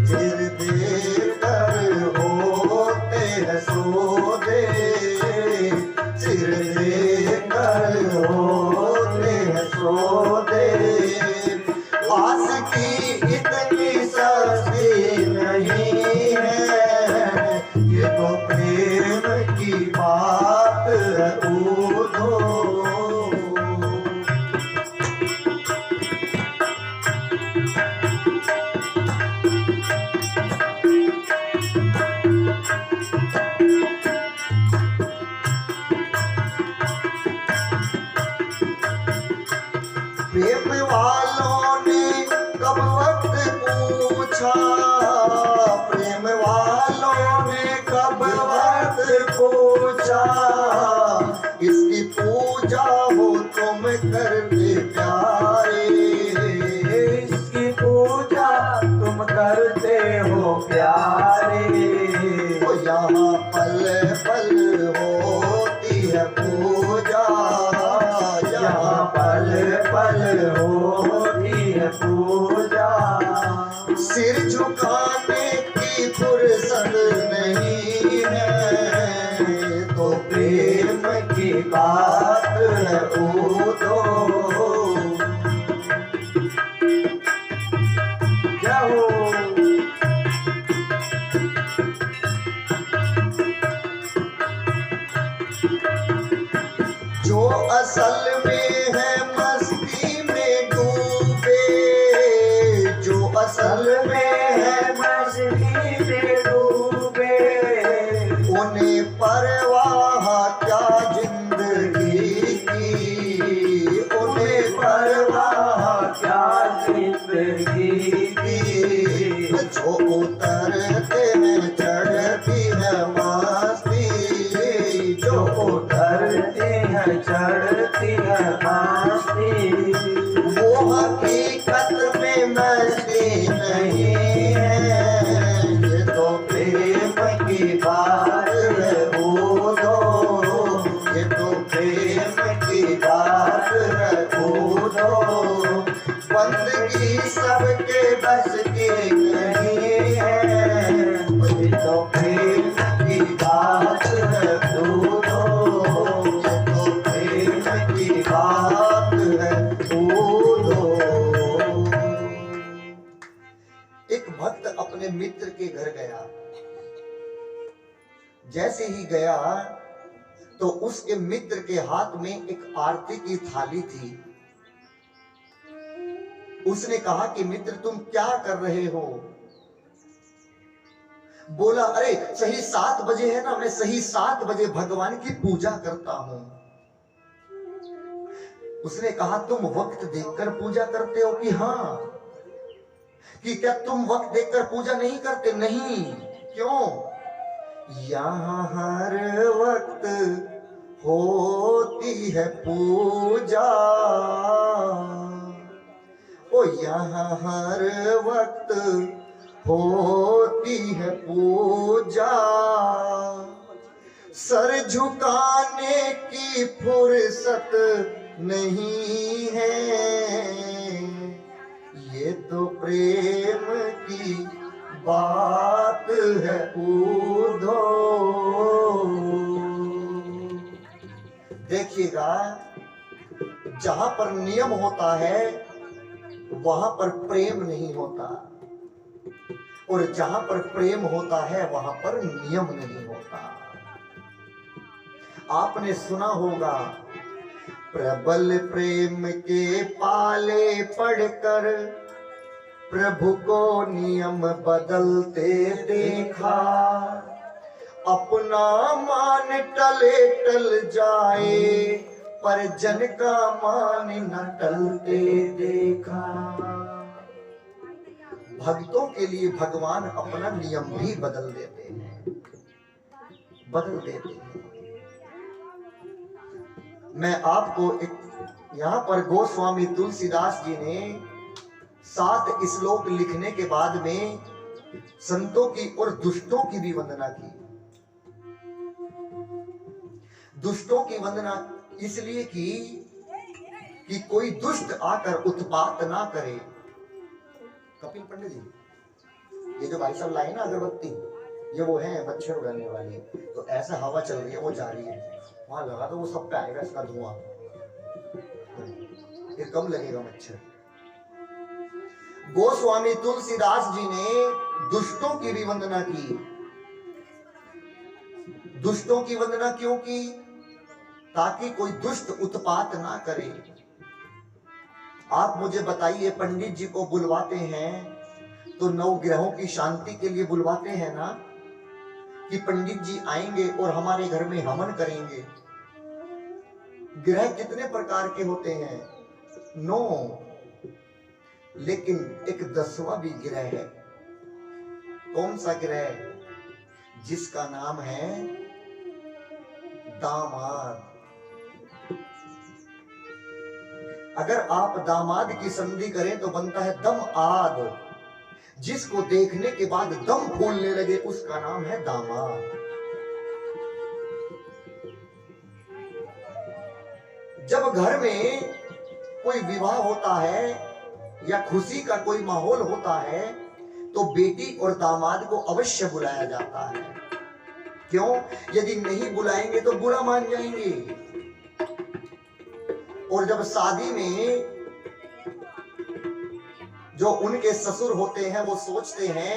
सिर देकर होते हैं सौदे, सिर देकर होते हैं सौदे, आस की इतनी सस्ती नहीं है, ये तो प्रेम की बात है उधो। प्रेम वालों ने कब वक्त पूछा, प्रेम वालों ने कब वक्त पूछा, इसकी पूजा हो तुम करते प्यारे, इसकी पूजा तुम करते हो प्यारे, ओ यहाँ पल पल होती है पूजा, यहाँ पल पल होती है पूजा, सिर झुकाने की फुर्सत नहीं है, तो प्रेम की बात है उधो। क्या हो जो असल में है मस्ती में डूबे, जो असल में है मस्ती में डूबे, उन्हें परवाह क्या जिंदगी की, उन्हें परवाह क्या जिंदगी की, जो उतरते हैं चढ़ती है मस्ती, जो उतरती है चढ़ती है मस्ती, वो हकीकत में मस्ती नहीं है, ये तो प्रेम की बात है उधो, ये तो प्रेम की बात है उधो, बंदगी सबके बस की नहीं है, ये तो प्रेम की बात है उधो, ये तो प्रेम की बात है उधो। एक भक्त अपने मित्र के घर गया, जैसे ही गया तो उसके मित्र के हाथ में एक आरती की थाली थी। उसने कहा कि मित्र तुम क्या कर रहे हो? बोला अरे सही 7 बजे है ना, मैं सही 7 बजे भगवान की पूजा करता हूं। उसने कहा तुम वक्त देखकर पूजा करते हो कि हाँ, कि क्या तुम वक्त देखकर पूजा नहीं करते? नहीं। क्यों? यहाँ हर वक्त होती है पूजा, ओ यहाँ हर वक्त होती है पूजा, सर झुकाने की फुर्सत नहीं है, ये तो प्रेम की बात है उधो। देखिएगा, जहां पर नियम होता है वहां पर प्रेम नहीं होता, और जहां पर प्रेम होता है वहां पर नियम नहीं होता। आपने सुना होगा, प्रबल प्रेम के पाले पढ़कर प्रभु को नियम बदलते देखा, अपना मान टले टल जाए पर जन का मान न टलते देखा। भक्तों के लिए भगवान अपना नियम भी बदल देते हैं, बदल देते हैं। मैं आपको एक यहाँ पर गोस्वामी तुलसीदास जी ने 7 श्लोक लिखने के बाद में संतों की और दुष्टों की भी वंदना की। दुष्टों की वंदना इसलिए की कि कोई दुष्ट आकर उत्पात ना करे। कपिल पंडित जी, ये जो भाई साहब लाए ना अगरबत्ती, ये वो है मच्छर उड़ाने वाली। तो ऐसा हवा चल रही है, वो जा रही है, वहां लगा तो वो सब पे आएगा इसका धुआं, ये कम लगेगा मच्छर। गोस्वामी तुलसीदास जी ने दुष्टों की भी वंदना की। दुष्टों की वंदना क्यों की? ताकि कोई दुष्ट उत्पात ना करे। आप मुझे बताइए, पंडित जी को बुलवाते हैं तो 9 ग्रहों की शांति के लिए बुलवाते हैं ना, कि पंडित जी आएंगे और हमारे घर में हवन करेंगे। ग्रह कितने प्रकार के होते हैं? 9, लेकिन एक 10वां भी ग्रह है। कौन सा ग्रह? जिसका नाम है दामाद। अगर आप दामाद की संधि करें तो बनता है दम आद। जिसको देखने के बाद दम फूलने लगे उसका नाम है दामाद। जब घर में कोई विवाह होता है या खुशी का कोई माहौल होता है तो बेटी और दामाद को अवश्य बुलाया जाता है। क्यों? यदि नहीं बुलाएंगे तो बुरा मान जाएंगे। और जब शादी में जो उनके ससुर होते हैं वो सोचते हैं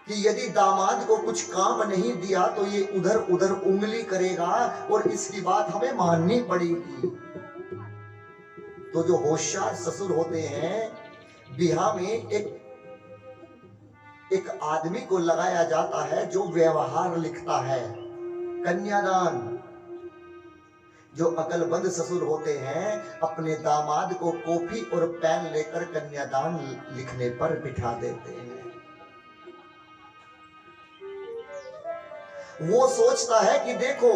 कि यदि दामाद को कुछ काम नहीं दिया तो ये उधर उधर उंगली करेगा और इसकी बात हमें माननी पड़ेगी। तो जो होशियार ससुर होते हैं, बिहार में एक आदमी को लगाया जाता है जो व्यवहार लिखता है, कन्यादान। जो अकलमंद ससुर होते हैं अपने दामाद को कॉपी और पेन लेकर कन्यादान लिखने पर बिठा देते हैं। वो सोचता है कि देखो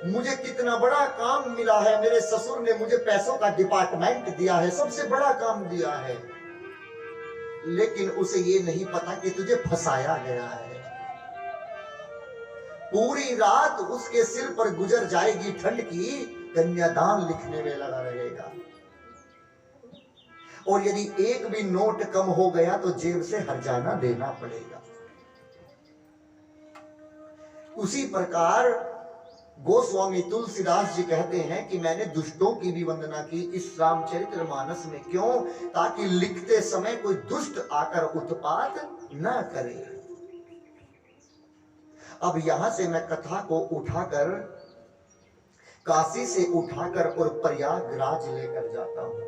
मुझे कितना बड़ा काम मिला है, मेरे ससुर ने मुझे पैसों का डिपार्टमेंट दिया है, सबसे बड़ा काम दिया है। लेकिन उसे ये नहीं पता कि तुझे फंसाया गया है। पूरी रात उसके सिर पर गुजर जाएगी ठंड की, कन्यादान लिखने में लगा रहेगा। और यदि एक भी नोट कम हो गया तो जेब से हर्जाना देना पड़ेगा। उसी प्रकार गोस्वामी तुलसीदास जी कहते हैं कि मैंने दुष्टों की भी वंदना की इस रामचरितमानस में। क्यों? ताकि लिखते समय कोई दुष्ट आकर उत्पात न करे। अब यहां से मैं कथा को उठाकर काशी से उठाकर और प्रयागराज लेकर जाता हूं।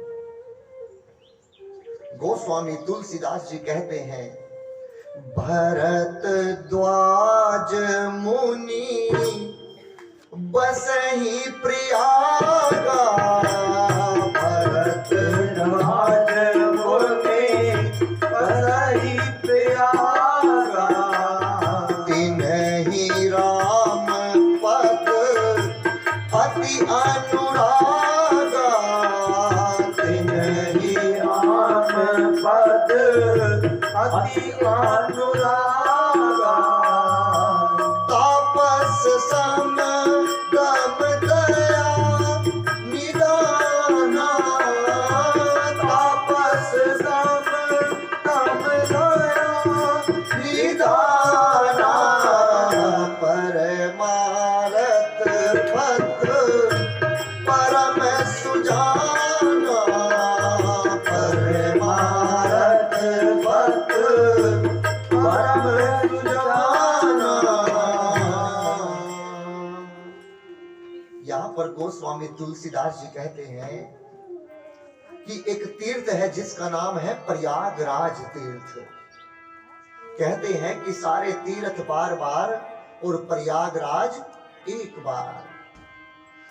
गोस्वामी तुलसीदास जी कहते हैं, भरद्वाज मुनि बसहि प्रयागा। भरद्वाज मुनि बसहि प्रयागा। तिन्हि राम पद अति अनुरागा। तिन्हि राम पद अति अनुरागा। तापस सम दम दया निदाना। तापस सम दम दया निदाना। परमारथ पद परम सुजाना। परमारथ पद परम सुजाना। यहाँ पर गोस्वामी तुलसीदास जी कहते हैं कि एक तीर्थ है जिसका नाम है प्रयागराज तीर्थ। कहते हैं कि सारे तीर्थ बार बार और प्रयागराज एक बार।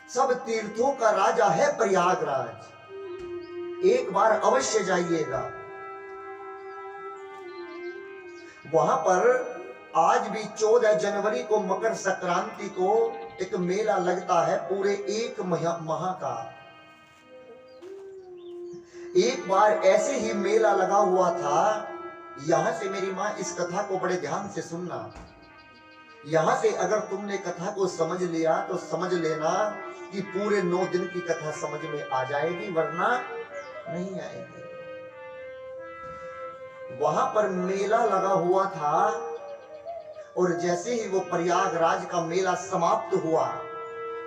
सब तीर्थों का राजा है प्रयागराज, एक बार अवश्य जाइएगा। वहां पर आज भी 14 जनवरी को मकर संक्रांति को एक मेला लगता है पूरे एक माह का। एक बार ऐसे ही मेला लगा हुआ था। यहां से मेरी मां इस कथा को बड़े ध्यान से सुनना। यहां से अगर तुमने कथा को समझ लिया तो समझ लेना कि पूरे 9 दिन की कथा समझ में आ जाएगी, वरना नहीं आएगी। वहां पर मेला लगा हुआ था और जैसे ही वो प्रयागराज का मेला समाप्त हुआ,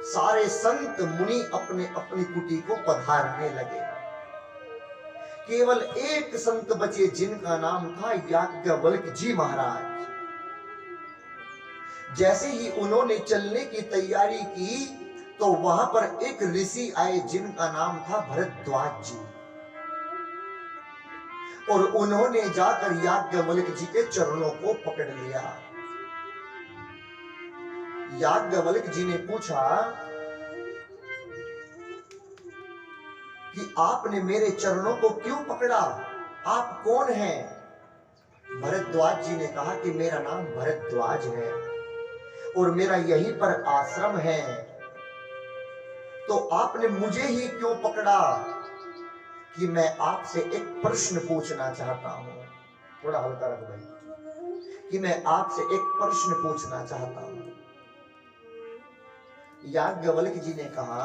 सारे संत मुनि अपने अपनी कुटी को पधारने लगे। केवल एक संत बचे जिनका नाम था याज्ञवल्क्य जी महाराज। जैसे ही उन्होंने चलने की तैयारी की तो वहां पर एक ऋषि आए जिनका नाम था भरद्वाज जी, और उन्होंने जाकर याज्ञवल्क्य जी के चरणों को पकड़ लिया। याज्ञवल्क्य जी ने पूछा कि आपने मेरे चरणों को क्यों पकड़ा, आप कौन हैं? भरद्वाज जी ने कहा कि मेरा नाम भरद्वाज है और मेरा यहीं पर आश्रम है, तो आपने मुझे ही क्यों पकड़ा? कि मैं आपसे एक प्रश्न पूछना चाहता हूं। थोड़ा हल्का रख भाई। कि मैं आपसे एक प्रश्न पूछना चाहता हूं। याज्ञवल्क्य जी ने कहा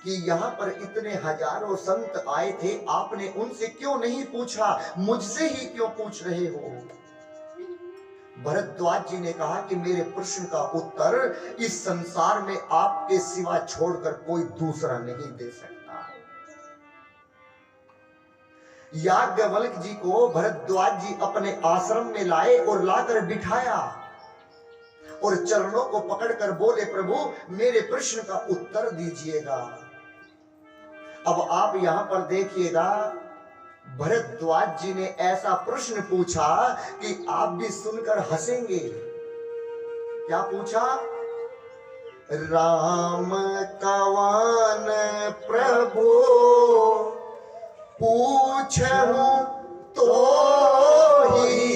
कि यहाँ पर इतने हजारों संत आए थे, आपने उनसे क्यों नहीं पूछा, मुझसे ही क्यों पूछ रहे हो? भरद्वाज जी ने कहा कि मेरे प्रश्न का उत्तर इस संसार में आपके सिवा छोड़कर कोई दूसरा नहीं दे सकता। याज्ञवल्क्य जी को भरद्वाज जी अपने आश्रम में लाए और लाकर बिठाया और चरणों को पकड़कर बोले, प्रभु मेरे प्रश्न का उत्तर दीजिएगा। अब आप यहां पर देखिएगा, भरद्वाज जी ने ऐसा प्रश्न पूछा कि आप भी सुनकर हंसेंगे। क्या पूछा? राम कवन प्रभु पूछूं तो ही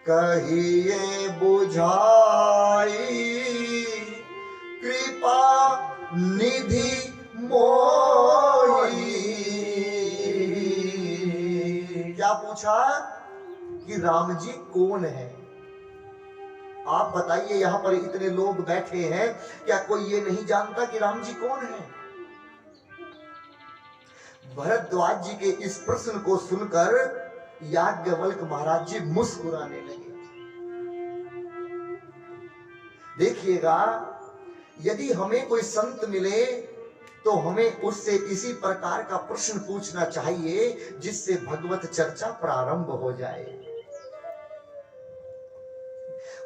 कहिए बुझाई कृपा निधि मोही। क्या पूछा? कि राम जी कौन है? आप बताइए, यहां पर इतने लोग बैठे हैं, क्या कोई ये नहीं जानता कि राम जी कौन है? भरद्वाज जी के इस प्रश्न को सुनकर याज्ञवल्क्य महाराज जी मुस्कुराने लगे। देखिएगा, यदि हमें कोई संत मिले तो हमें उससे इसी प्रकार का प्रश्न पूछना चाहिए जिससे भगवत चर्चा प्रारंभ हो जाए।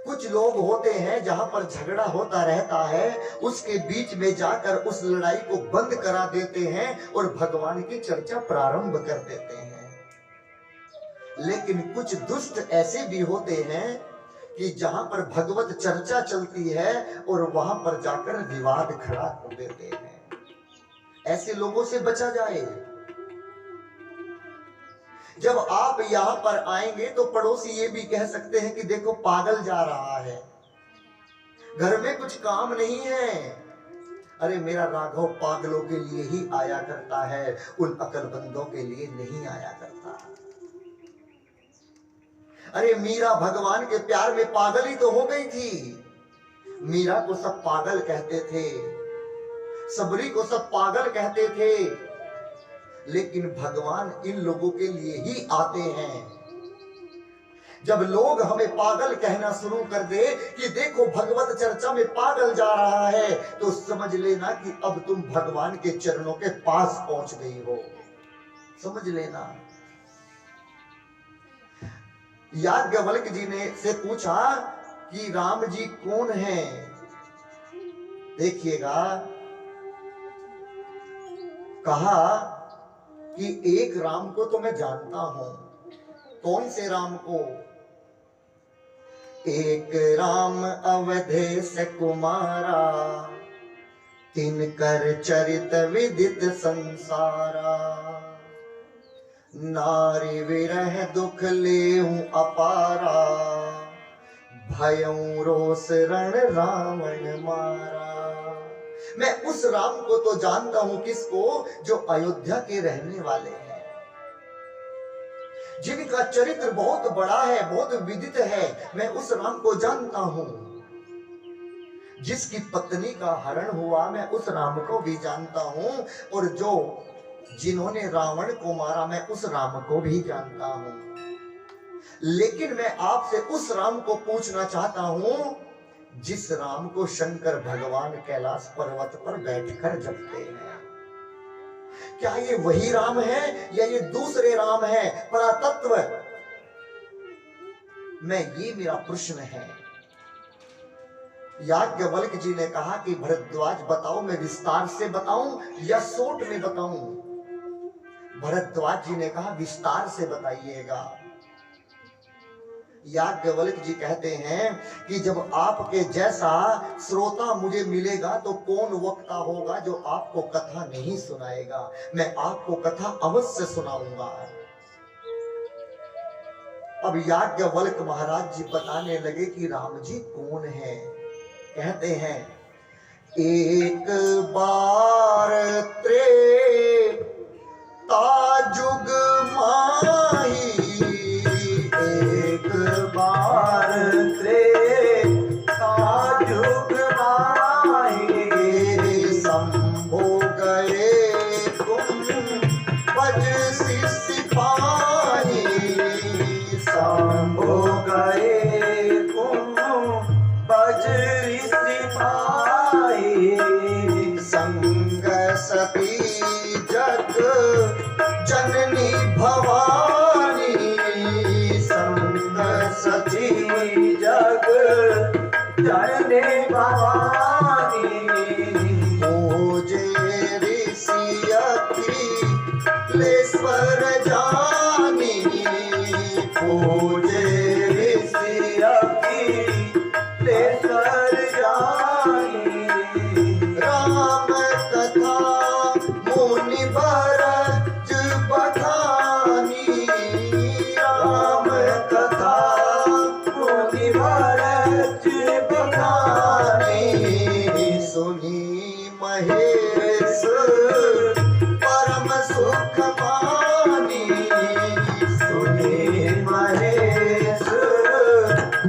कुछ लोग होते हैं जहां पर झगड़ा होता रहता है, उसके बीच में जाकर उस लड़ाई को बंद करा देते हैं और भगवान की चर्चा प्रारंभ कर देते हैं। लेकिन कुछ दुष्ट ऐसे भी होते हैं कि जहां पर भगवत चर्चा चलती है और वहां पर जाकर विवाद खड़ा कर देते हैं। ऐसे लोगों से बचा जाए। जब आप यहां पर आएंगे तो पड़ोसी ये भी कह सकते हैं कि देखो पागल जा रहा है, घर में कुछ काम नहीं है। अरे मेरा राघव पागलों के लिए ही आया करता है, उन अकलमंदों के लिए नहीं आया करता। अरे मीरा भगवान के प्यार में पागल ही तो हो गई थी। मीरा को सब पागल कहते थे, सबरी को सब पागल कहते थे, लेकिन भगवान इन लोगों के लिए ही आते हैं। जब लोग हमें पागल कहना शुरू कर दे कि देखो भगवत चर्चा में पागल जा रहा है, तो समझ लेना कि अब तुम भगवान के चरणों के पास पहुंच गई हो। समझ लेना। याज्ञवल्क्य जी ने से पूछा कि राम जी कौन हैं? देखिएगा, कहा कि एक राम को तो मैं जानता हूं। कौन से राम को? एक राम अवधेश कुमारा, तिनकर चरित विदित संसारा। नारी विरह दुख लेहूं अपारा, भयं रोष रण रावण मारा। मैं उस राम को तो जानता हूं, किसको? जो अयोध्या के रहने वाले हैं, जिनका चरित्र बहुत बड़ा है, बहुत विदित है। मैं उस राम को जानता हूं। जिसकी पत्नी का हरण हुआ, मैं उस राम को भी जानता हूं। और जिन्होंने रावण को मारा, मैं उस राम को भी जानता हूं। लेकिन मैं आपसे उस राम को पूछना चाहता हूं, जिस राम को शंकर भगवान कैलाश पर्वत पर बैठकर जपते हैं। क्या ये वही राम है या ये दूसरे राम है? परातत्व में ये मेरा प्रश्न है। याज्ञवल्क्य जी ने कहा कि भरद्वाज बताओ, मैं विस्तार से बताऊं या शॉर्ट में बताऊं? भरद्वाज जी ने कहा विस्तार से बताइएगा। याज्ञवल्क्य जी कहते हैं कि जब आपके जैसा श्रोता मुझे मिलेगा तो कौन वक्ता होगा जो आपको कथा नहीं सुनाएगा। मैं आपको कथा अवश्य सुनाऊंगा। अब याज्ञवल्क्य महाराज जी बताने लगे कि राम जी कौन है। कहते हैं, एक बार त्रेतायुग माही, एक बार त्रेतायुग माही, शंभो गए गुंबज सिपाही, शंभो गए गुंबज सिपाही, संग सती जग जननी भवानी, संग सती जग जननी भवानी, पूजे ऋषि अखिलेश्वर जानी, पूजे ऋषि अखिलेश्वर जानी, राम कथा मुनि भरत बखानी, राम कथा मुनि भरत बखानी, सुनी महेश परम सुख मानी, सुनी महेश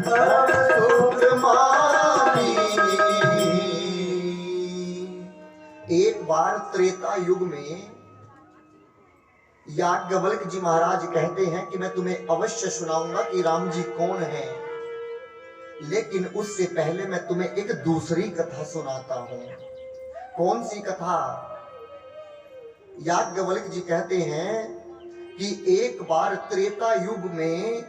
परम सुख मानी। एक बार त्रेता युग में याज्ञवल्क्य जी महाराज कहते हैं कि मैं तुम्हें अवश्य सुनाऊंगा कि राम जी कौन है। लेकिन उससे पहले मैं तुम्हें एक दूसरी कथा सुनाता हूं। कौन सी कथा? याज्ञवल्क्य जी कहते हैं कि एक बार त्रेता युग में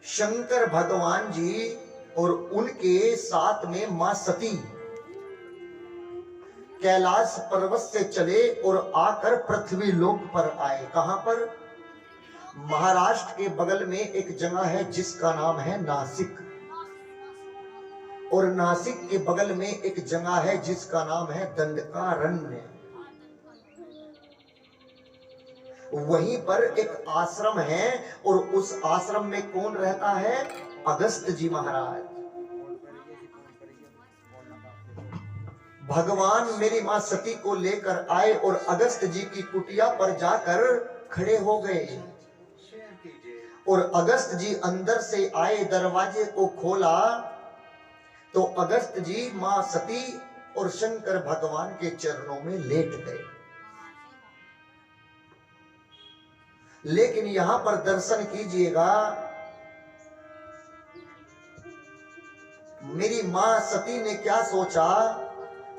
शंकर भगवान जी और उनके साथ में मां सती कैलाश पर्वत से चले और आकर पृथ्वी लोक पर आए। कहां पर? महाराष्ट्र के बगल में एक जगह है जिसका नाम है नासिक, और नासिक के बगल में एक जगह है जिसका नाम है दंडकारण्य। वहीं पर एक आश्रम है और उस आश्रम में कौन रहता है? अगस्त जी महाराज। भगवान मेरी मां सती को लेकर आए और अगस्त जी की कुटिया पर जाकर खड़े हो गए। और अगस्त जी अंदर से आए, दरवाजे को खोला तो अगस्त जी मां सती और शंकर भगवान के चरणों में लेट गए। लेकिन यहां पर दर्शन कीजिएगा, मेरी मां सती ने क्या सोचा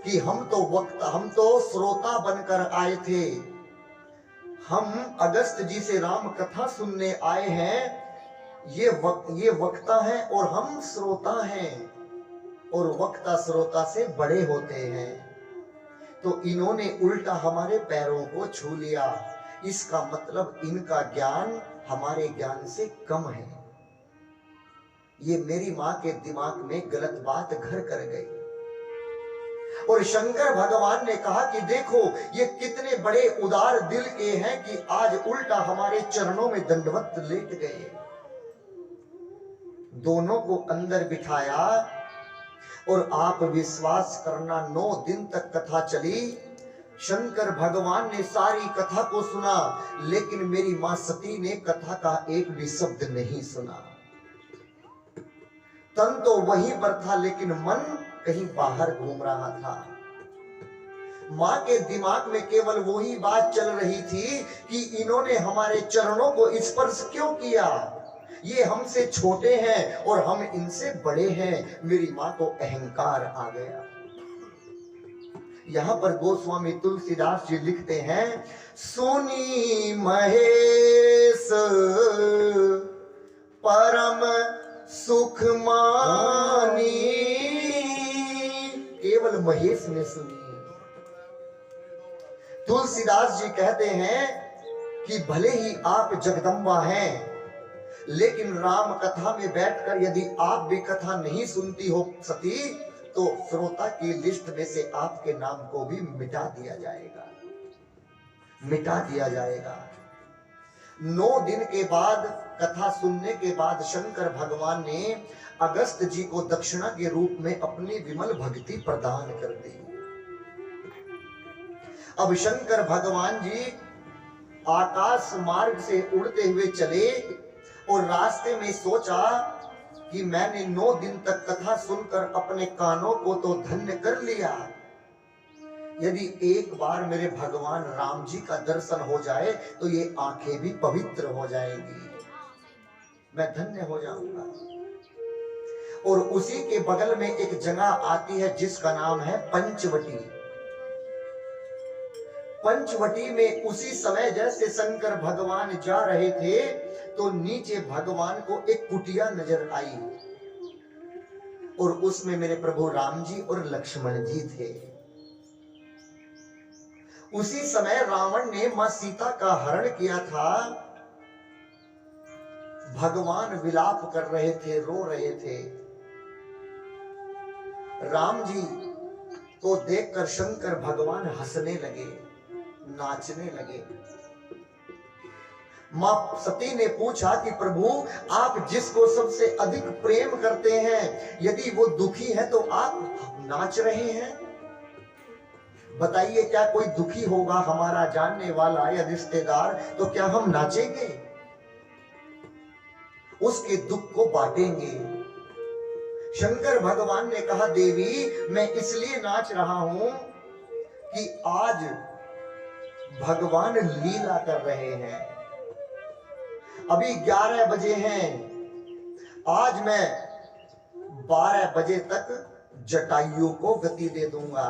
कि हम तो श्रोता बनकर आए थे, हम अगस्त जी से राम कथा सुनने आए हैं, ये वक्ता हैं और हम श्रोता हैं, और वक्ता श्रोता से बड़े होते हैं। तो इन्होंने उल्टा हमारे पैरों को छू लिया। इसका मतलब इनका ज्ञान हमारे ज्ञान से कम है। ये मेरी मां के दिमाग में गलत बात घर कर गई। और शंकर भगवान ने कहा कि देखो ये कितने बड़े उदार दिल के हैं कि आज उल्टा हमारे चरणों में दंडवत लेट गए। दोनों को अंदर बिठाया और आप विश्वास करना 9 दिन तक कथा चली। शंकर भगवान ने सारी कथा को सुना, लेकिन मेरी मां सती ने कथा का एक भी शब्द नहीं सुना। तन तो वहीं पर था, लेकिन मन कहीं बाहर घूम रहा था। मां के दिमाग में केवल वही बात चल रही थी कि इन्होंने हमारे चरणों को स्पर्श क्यों किया, ये हमसे छोटे हैं और हम इनसे बड़े हैं। मेरी मां को अहंकार आ गया। यहां पर गोस्वामी तुलसीदास जी लिखते हैं, सुनी महेश परम सुख मानी। केवल महेश ने सुनी। तुलसीदास जी कहते हैं कि भले ही आप जगदम्बा हैं, लेकिन राम कथा में बैठकर यदि आप भी कथा नहीं सुनती हो सती, तो श्रोता की लिस्ट में से आपके नाम को भी मिटा दिया जाएगा, मिटा दिया जाएगा। 9 दिन के बाद कथा सुनने के बाद शंकर भगवान ने अगस्त जी को दक्षिणा के रूप में अपनी विमल भक्ति प्रदान कर दी। अब शंकर भगवान जी आकाश मार्ग से उड़ते हुए चले और रास्ते में सोचा कि मैंने 9 दिन तक कथा सुनकर अपने कानों को तो धन्य कर लिया, यदि एक बार मेरे भगवान राम जी का दर्शन हो जाए तो ये आंखें भी पवित्र हो जाएंगी, मैं धन्य हो जाऊंगा। और उसी के बगल में एक जगह आती है जिसका नाम है पंचवटी। पंचवटी में उसी समय जैसे शंकर भगवान जा रहे थे तो नीचे भगवान को एक कुटिया नजर आई और उसमें मेरे प्रभु राम जी और लक्ष्मण जी थे। उसी समय रावण ने मां सीता का हरण किया था। भगवान विलाप कर रहे थे, रो रहे थे। राम जी को देखकर शंकर भगवान हंसने लगे, नाचने लगे। मां सती ने पूछा कि प्रभु आप जिसको सबसे अधिक प्रेम करते हैं, यदि वो दुखी है तो आप नाच रहे हैं, बताइए क्या कोई दुखी होगा हमारा जानने वाला या रिश्तेदार तो क्या हम नाचेंगे? उसके दुख को बांटेंगे। शंकर भगवान ने कहा देवी मैं इसलिए नाच रहा हूं कि आज भगवान लीला कर रहे हैं। अभी 11 बजे हैं, आज मैं 12 बजे तक जटायु को गति दे दूंगा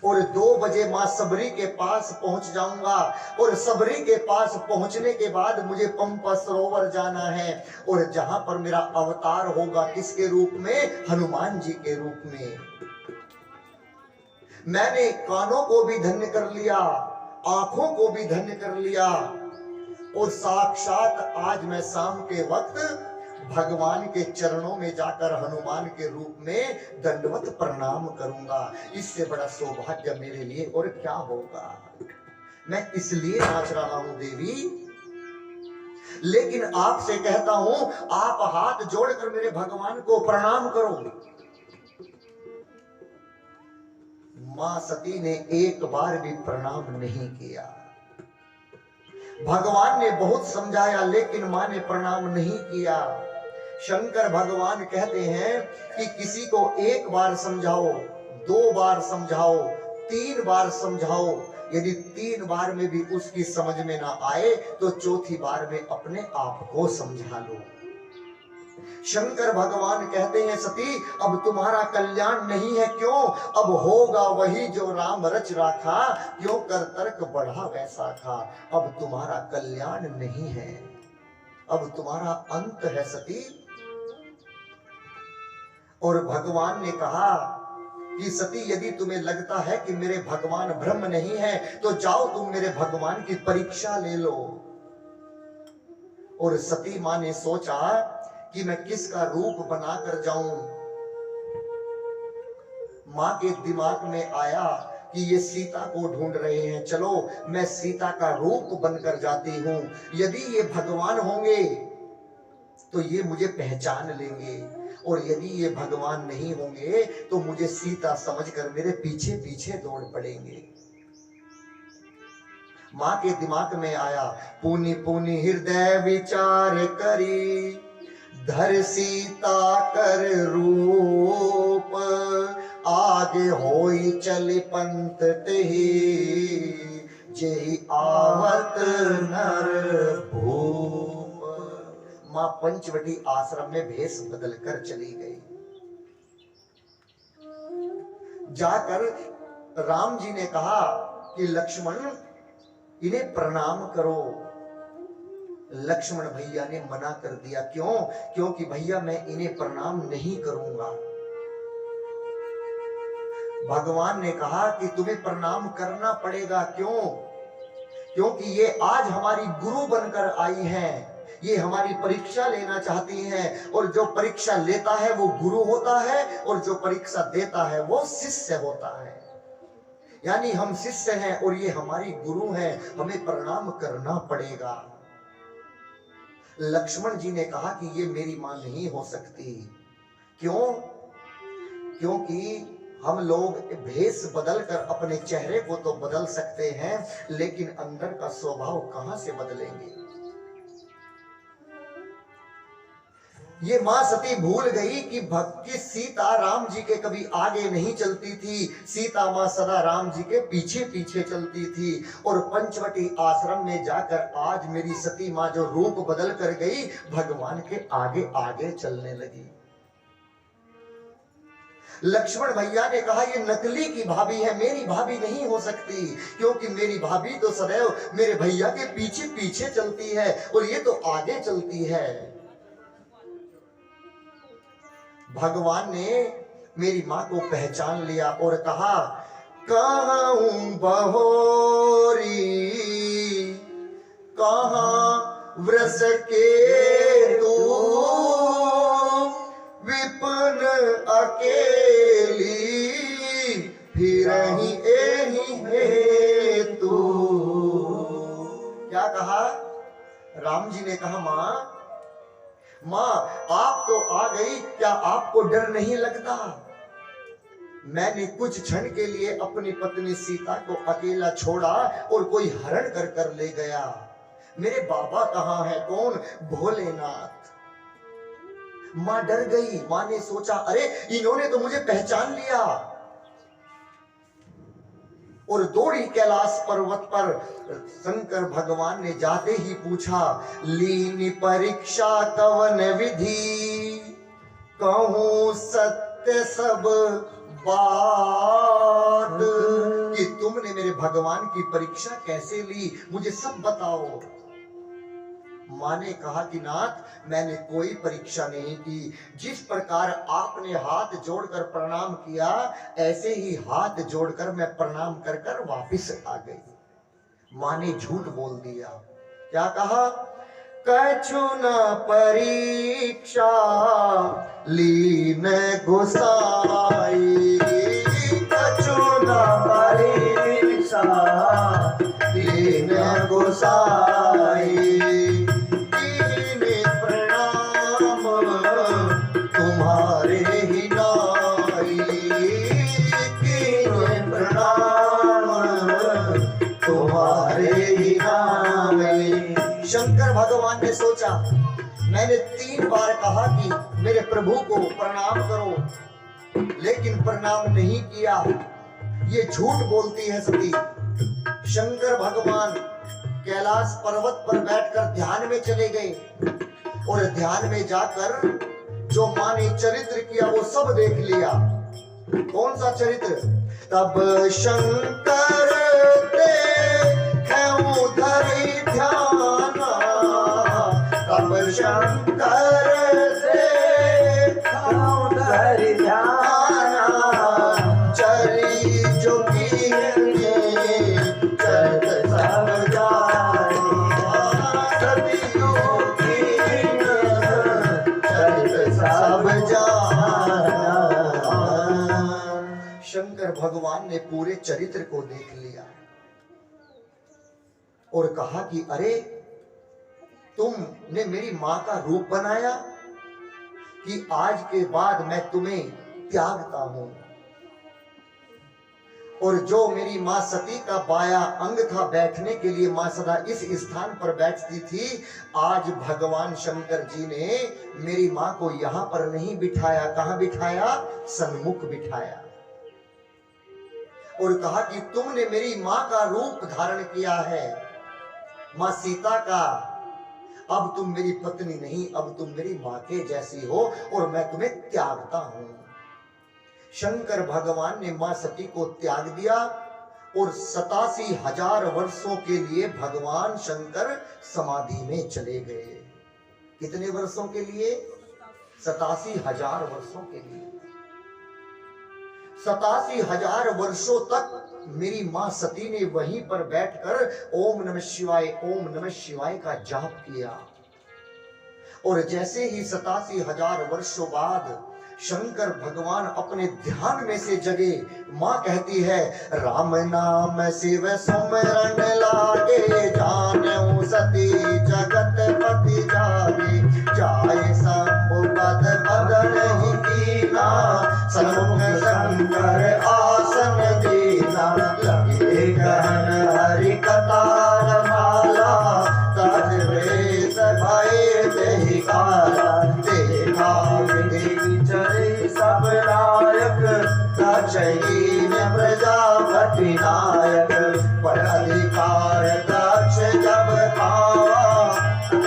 और 2 बजे मां सबरी के पास पहुंच जाऊंगा और सबरी के पास पहुंचने के बाद मुझे पंपा सरोवर जाना है और जहां पर मेरा अवतार होगा किसके रूप में? हनुमान जी के रूप में। मैंने कानों को भी धन्य कर लिया, आंखों को भी धन्य कर लिया और साक्षात आज मैं शाम के वक्त भगवान के चरणों में जाकर हनुमान के रूप में दंडवत प्रणाम करूंगा। इससे बड़ा सौभाग्य मेरे लिए और क्या होगा? मैं इसलिए नाच रहा हूं देवी, लेकिन आपसे कहता हूं आप हाथ जोड़कर मेरे भगवान को प्रणाम करो। मां सती ने एक बार भी प्रणाम नहीं किया। भगवान ने बहुत समझाया लेकिन मां ने प्रणाम नहीं किया। शंकर भगवान कहते हैं कि किसी को 1 बार समझाओ, 2 बार समझाओ, 3 बार समझाओ, यदि 3 बार में भी उसकी समझ में ना आए तो 4थी बार में अपने आप को समझा लो। शंकर भगवान कहते हैं सती अब तुम्हारा कल्याण नहीं है, क्यों? अब होगा वही जो राम रच राखा, क्यों कर तर्क बढ़ा वैसा था। अब तुम्हारा कल्याण नहीं है, अब तुम्हारा अंत है सती। और भगवान ने कहा कि सती यदि तुम्हें लगता है कि मेरे भगवान ब्रह्म नहीं है तो जाओ तुम मेरे भगवान की परीक्षा ले लो। और सती मां ने सोचा कि मैं किसका रूप बनाकर जाऊं। मां के दिमाग में आया कि ये सीता को ढूंढ रहे हैं, चलो मैं सीता का रूप बनकर जाती हूं। यदि ये भगवान होंगे तो ये मुझे पहचान लेंगे, और यदि ये भगवान नहीं होंगे तो मुझे सीता समझकर मेरे पीछे पीछे दौड़ पड़ेंगे। मां के दिमाग में आया, पुनि पुनि हृदय विचार करी, धर सीता कर रूप, आगे होई चल पंत तेहि, जेहि आवत नर भूप। मां पंचवटी आश्रम में भेष बदल कर चली गई। जाकर राम जी ने कहा कि लक्ष्मण इन्हें प्रणाम करो। लक्ष्मण भैया ने मना कर दिया, क्यों? क्योंकि भैया मैं इन्हें प्रणाम नहीं करूंगा। भगवान ने कहा कि तुम्हें प्रणाम करना पड़ेगा, क्यों? क्योंकि ये आज हमारी गुरु बनकर आई हैं, ये हमारी परीक्षा लेना चाहती हैं, और जो परीक्षा लेता है वो गुरु होता है, और जो परीक्षा देता है वो शिष्य होता है। यानी हम शिष्य हैं और ये हमारी गुरु हैं, हमें प्रणाम करना पड़ेगा। लक्ष्मण जी ने कहा कि ये मेरी मां नहीं हो सकती। क्यों? क्योंकि हम लोग भेष बदलकर अपने चेहरे को तो बदल सकते हैं, लेकिन अंदर का स्वभाव कहां से बदलेंगे। ये मां सती भूल गई कि सीता राम जी के कभी आगे नहीं चलती थी, सीता मां सदा राम जी के पीछे पीछे चलती थी। और पंचवटी आश्रम में जाकर आज मेरी सती मां जो रूप बदल कर गई, भगवान के आगे आगे चलने लगी। लक्ष्मण भैया ने कहा ये नकली की भाभी है, मेरी भाभी नहीं हो सकती, क्योंकि मेरी भाभी तो सदैव मेरे भैया के पीछे पीछे चलती है और ये तो आगे चलती है। भगवान ने मेरी मां को पहचान लिया और कहा, कहूं बहोरी कहां वृष के तू, विपिन अकेली फिरहि एहि हेतु। क्या कहा? राम जी ने कहा, मां आप तो आ गई, क्या आपको डर नहीं लगता? मैंने कुछ क्षण के लिए अपनी पत्नी सीता को अकेला छोड़ा और कोई हरण कर कर ले गया। मेरे बाबा कहाँ है? कौन? भोलेनाथ। मां डर गई। मां ने सोचा, अरे इन्होंने तो मुझे पहचान लिया, और दौड़ी कैलाश पर्वत पर। शंकर भगवान ने जाते ही पूछा, लीनी परीक्षा कवन विधि, कहूं सत्य सब बात, कि तुमने मेरे भगवान की परीक्षा कैसे ली, मुझे सब बताओ। मां ने कहा कि नाथ मैंने कोई परीक्षा नहीं की, जिस प्रकार आपने हाथ जोड़कर प्रणाम किया ऐसे ही हाथ जोड़कर मैं प्रणाम कर कर वापिस आ गई। मां ने झूठ बोल दिया। क्या कहा? कछु न परीक्षा लीन गुसाई, कछु न परीक्षा लीन गुसाई, शंकर भगवान ने सोचा, मैंने 3 बार कहा कि मेरे प्रभु को प्रणाम करो, लेकिन प्रणाम नहीं किया, ये झूठ बोलती है सती। शंकर भगवान कैलाश पर्वत पर बैठकर ध्यान में चले गए, और ध्यान में जाकर जो मां ने चरित्र किया वो सब देख लिया। कौन सा चरित्र? तब शंकर धरि ध्यान, तब शंकर धरि ध्यान, चरी जो चरत सब जानी, सतियों की चरत अपने पूरे चरित्र को देख लिया और कहा कि अरे तुमने मेरी मां का रूप बनाया कि आज के बाद मैं तुम्हें त्यागता हूं। और जो मेरी मां सती का बाया अंग था, बैठने के लिए मां सदा इस स्थान पर बैठती थी, आज भगवान शंकर जी ने मेरी मां को यहां पर नहीं बिठाया। कहां बिठाया? सन्मुख बिठाया और कहा कि तुमने मेरी मां का रूप धारण किया है, मां सीता का, अब तुम मेरी पत्नी नहीं, अब तुम मेरी मां के जैसी हो और मैं तुम्हें त्यागता हूं। शंकर भगवान ने मां सती को त्याग दिया और 87,000 वर्षों के लिए भगवान शंकर समाधि में चले गए। कितने वर्षों के लिए? 87,000 वर्षों के लिए। 87,000 वर्षों तक मेरी मां सती ने वहीं पर बैठकर ओम नमः शिवाय, ओम नमः शिवाय का जाप किया। और जैसे ही 87,000 वर्षों बाद शंकर भगवान अपने ध्यान में से जगे, मां कहती है राम नाम शिव सुमरन लागे, जानऊ सती जगत पति जागे, जाय शंभु पद बदन ही कीना, सन्मुख शंकर आसन दीना, लगे गहन हरि कतार माला, तज वेश भय देहि काला, देखा विधि चरे सब नायक, दक्षहीन प्रजापति नायक, पर अधिकार दक्ष जब पावा,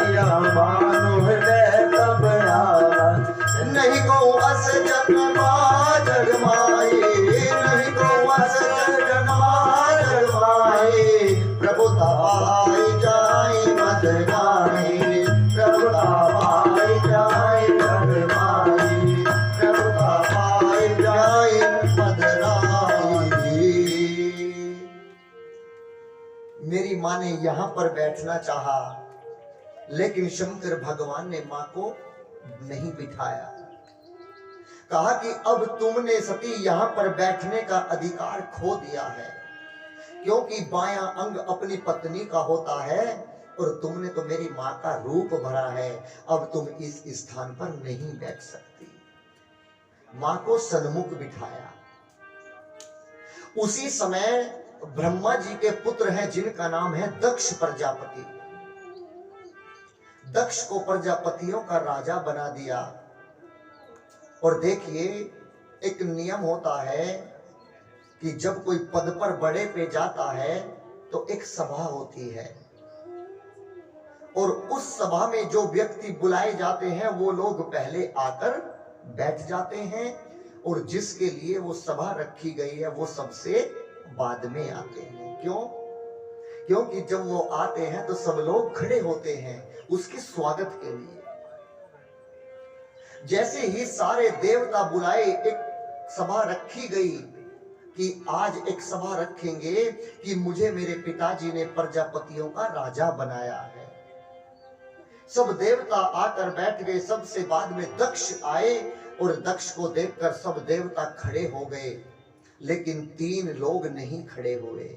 यह मानु हृदय तब आवा, नहीं को अस जन्मा जगमाए, नहीं को अस जन्मा जगमाए, प्रभुता पाई जाए मद गाए, प्रभुता पाई जाए मद गाए, प्रभुता पाई जाए मद गाए। मेरी मां ने यहां पर बैठना चाहा, लेकिन शंकर भगवान ने मां को नहीं बिठाया। कहा कि अब तुमने सती यहां पर बैठने का अधिकार खो दिया है, क्योंकि बायां अंग अपनी पत्नी का होता है और तुमने तो मेरी मां का रूप भरा है, अब तुम इस स्थान पर नहीं बैठ सकती। मां को सन्मुख बिठाया। उसी समय ब्रह्मा जी के पुत्र हैं जिनका नाम है दक्ष प्रजापति। दक्ष को प्रजापतियों का राजा बना दिया। और देखिए, एक नियम होता है कि जब कोई पद पर बड़े पे जाता है तो एक सभा होती है, और उस सभा में जो व्यक्ति बुलाए जाते हैं वो लोग पहले आकर बैठ जाते हैं, और जिसके लिए वो सभा रखी गई है वो सबसे बाद में आते हैं। क्यों? क्योंकि जब वो आते हैं तो सब लोग खड़े होते हैं उसके स्वागत के लिए। जैसे ही सारे देवता बुलाए, एक सभा रखी गई कि आज एक सभा रखेंगे कि मुझे मेरे पिताजी ने प्रजापतियों का राजा बनाया है। सब देवता आकर बैठ गए। सबसे बाद में दक्ष आए और दक्ष को देखकर सब देवता खड़े हो गए, लेकिन 3 लोग नहीं खड़े हुए।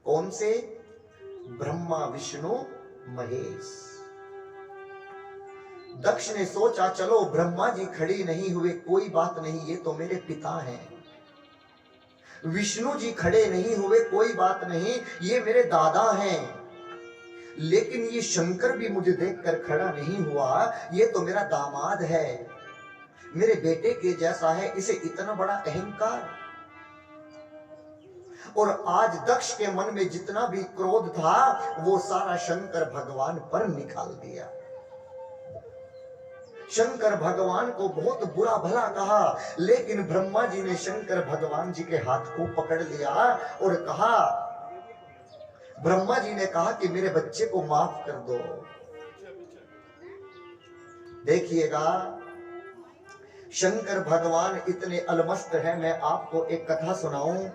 कौन से? ब्रह्मा, विष्णु, महेश। दक्ष ने सोचा चलो ब्रह्मा जी खड़े नहीं हुए, कोई बात नहीं, ये तो मेरे पिता हैं। विष्णु जी खड़े नहीं हुए, कोई बात नहीं, ये मेरे दादा हैं। लेकिन ये शंकर भी मुझे देखकर खड़ा नहीं हुआ, ये तो मेरा दामाद है, मेरे बेटे के जैसा है, इसे इतना बड़ा अहंकार। और आज दक्ष के मन में जितना भी क्रोध था वो सारा शंकर भगवान पर निकाल दिया। शंकर भगवान को बहुत बुरा भला कहा, लेकिन ब्रह्मा जी ने शंकर भगवान जी के हाथ को पकड़ लिया और कहा, ब्रह्मा जी ने कहा कि मेरे बच्चे को माफ कर दो। देखिएगा, शंकर भगवान इतने अलमस्त हैं। मैं आपको एक कथा सुनाऊं।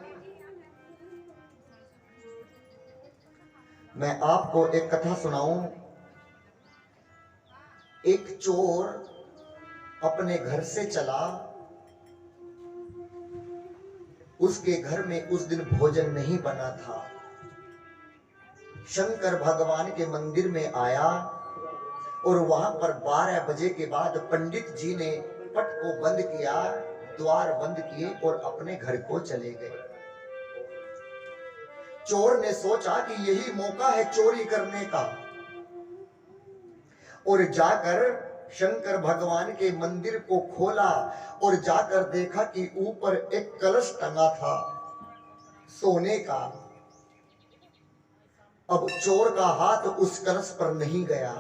मैं आपको एक कथा सुनाऊं। एक चोर अपने घर से चला उसके घर में उस दिन भोजन नहीं बना था। शंकर भगवान के मंदिर में आया और वहां पर 12 बजे के बाद पंडित जी ने पट को बंद किया, द्वार बंद किए और अपने घर को चले गए। चोर ने सोचा कि यही मौका है चोरी करने का, और जाकर शंकर भगवान के मंदिर को खोला और जाकर देखा कि ऊपर एक कलश टंगा था सोने का। अब चोर का हाथ उस कलश पर नहीं गया।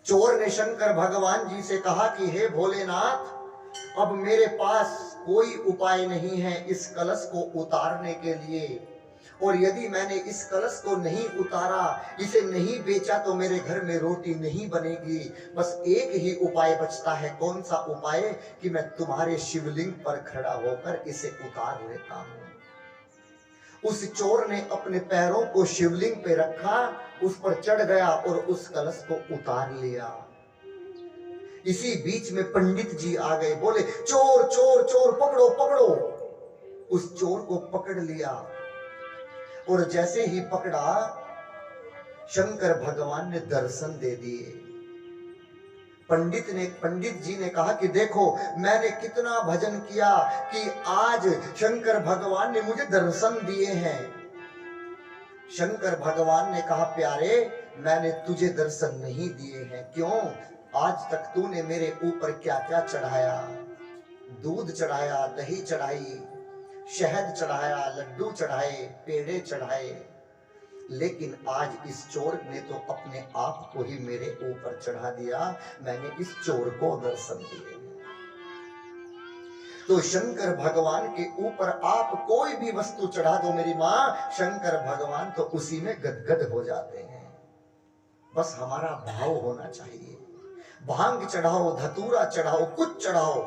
चोर ने शंकर भगवान जी से कहा कि हे भोलेनाथ, अब मेरे पास कोई उपाय नहीं है इस कलश को उतारने के लिए, और यदि मैंने इस कलश को नहीं उतारा, इसे नहीं बेचा तो मेरे घर में रोटी नहीं बनेगी। बस एक ही उपाय बचता है। कौन सा उपाय? कि मैं तुम्हारे शिवलिंग पर खड़ा होकर इसे उतार लेता हूं। उस चोर ने अपने पैरों को शिवलिंग पे रखा, उस पर चढ़ गया और उस कलश को उतार लिया। इसी बीच में पंडित जी आ गए, बोले चोर चोर चोर, पकड़ो पकड़ो। उस चोर को पकड़ लिया और जैसे ही पकड़ा, शंकर भगवान ने दर्शन दे दिए। पंडित जी ने कहा कि देखो मैंने कितना भजन किया कि आज शंकर भगवान ने मुझे दर्शन दिए हैं। शंकर भगवान ने कहा प्यारे, मैंने तुझे दर्शन नहीं दिए हैं। क्यों? आज तक तूने मेरे ऊपर क्या क्या चढ़ाया? दूध चढ़ाया, दही चढ़ाई, शहद चढ़ाया, लड्डू चढ़ाए, पेड़े चढ़ाए, लेकिन आज इस चोर ने तो अपने आप को ही मेरे ऊपर चढ़ा दिया। मैंने इस चोर को दर्शन दिए। तो शंकर भगवान के ऊपर आप कोई भी वस्तु चढ़ा दो मेरी मां, शंकर भगवान तो उसी में गदगद हो जाते हैं। बस हमारा भाव होना चाहिए। भांग चढ़ाओ, धतूरा चढ़ाओ, कुछ चढ़ाओ,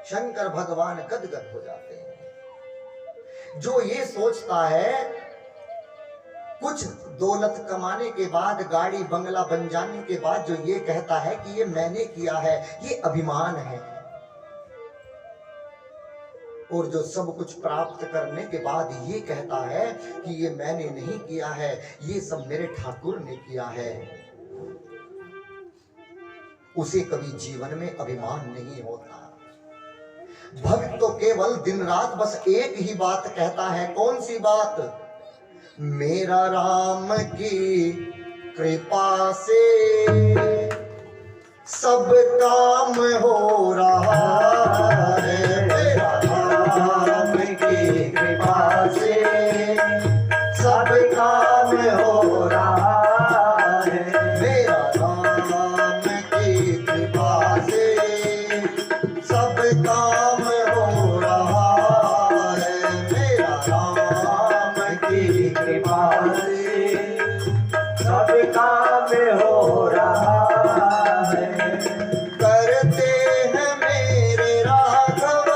शंकर भगवान गदगद हो जाते हैं। जो ये सोचता है कुछ दौलत कमाने के बाद, गाड़ी बंगला बन जाने के बाद, जो ये कहता है कि ये मैंने किया है, ये अभिमान है। और जो सब कुछ प्राप्त करने के बाद ये कहता है कि ये मैंने नहीं किया है, ये सब मेरे ठाकुर ने किया है, उसे कभी जीवन में अभिमान नहीं होता। भक्त तो केवल दिन रात बस एक ही बात कहता है। कौन सी बात? मेरा राम की कृपा से सब काम हो रहा है। मेरा राम की कृपा से सब काम हो रहा है। मेरा राम की कृपा से सब काम हो रहा है। मेरा राम की कृपा से सब काम हो रहा है। करते हैं मेरे राघव,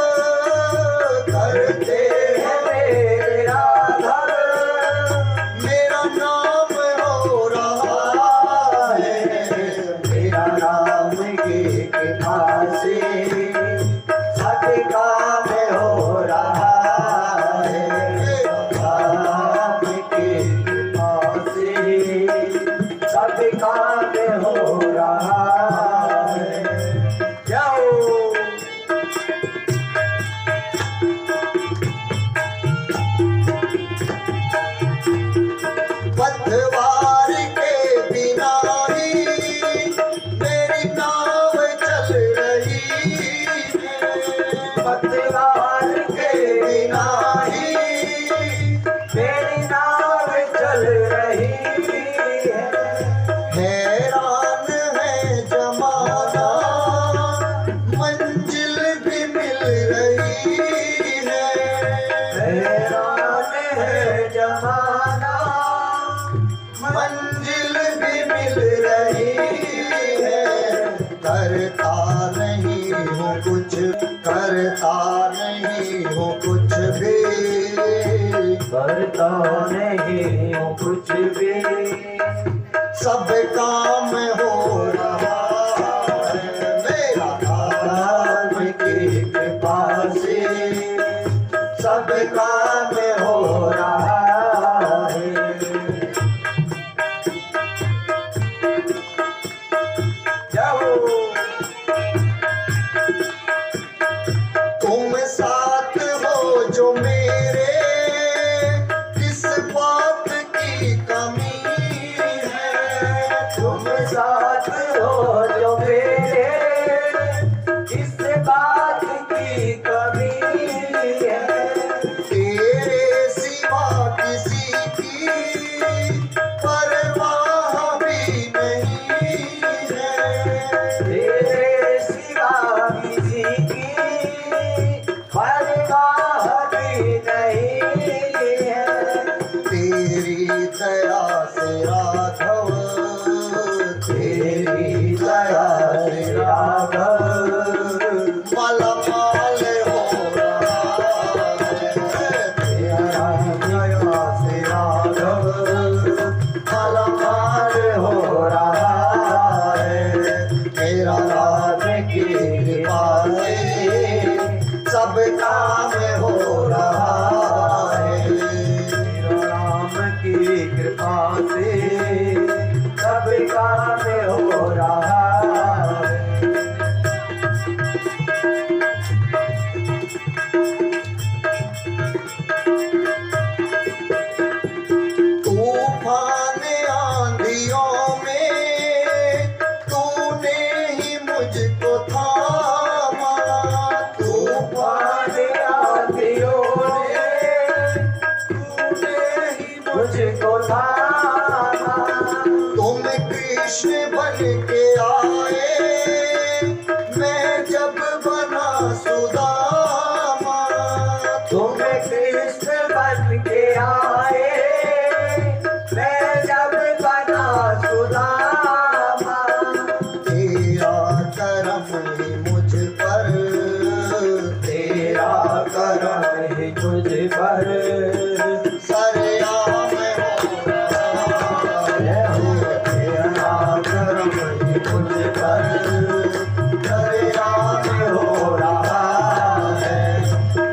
करते हैं मेरे राघव, मेरा नाम हो रहा है। मेरा राम की कृपा से सब काम हो रहा है। मेरा राम की कृपा से सब काम हो रहा है। जाओ पतवार के बिना ही मेरी नाव चल रही है। पतवार के बिना ही मेरी नाव चल रही है। हैरान है जमाना, मंजिल भी मिल रही है। हैरान है जमाना, मंजिल भी मिल रही है। करता नहीं हूँ कुछ, करता नहीं हूँ कुछ भी, करता नहीं हूँ कुछ भी, सब काम हो रहा है। मेरा राम की कृपा से मुझको थामा। तुम कृष्ण बन के आए, मैं जब बना सुदामा। तुम कृष्ण बन के आए, मैं जब बना सुदामा। तेरा करम ही मुझ पर, तेरा करम ही मुझ पर सरेआम हो तेरा करम ही मुझ पर सरेआम हो रहा है।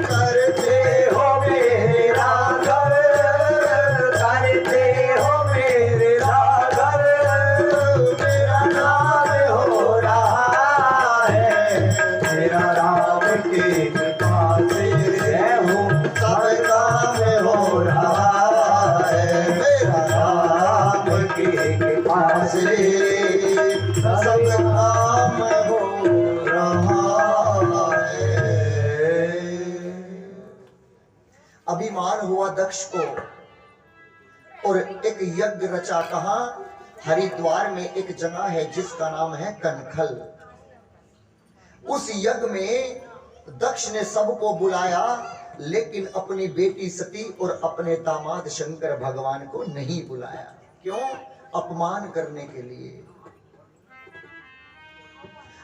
करते हो मेरा घर, करते हो मेरा घर, मेरा नाम हो रहा है। मेरा राम की कृपा से हूँ सब काम हो रहा है। मेरा राम की कृपा से सब काम हो रहा है। अभिमान हुआ दक्ष को और एक यज्ञ रचा। कहां? हरिद्वार में एक जगह है जिसका नाम है कनखल। उस यज्ञ में दक्ष ने सबको बुलाया, लेकिन अपनी बेटी सती और अपने दामाद शंकर भगवान को नहीं बुलाया। क्यों? अपमान करने के लिए।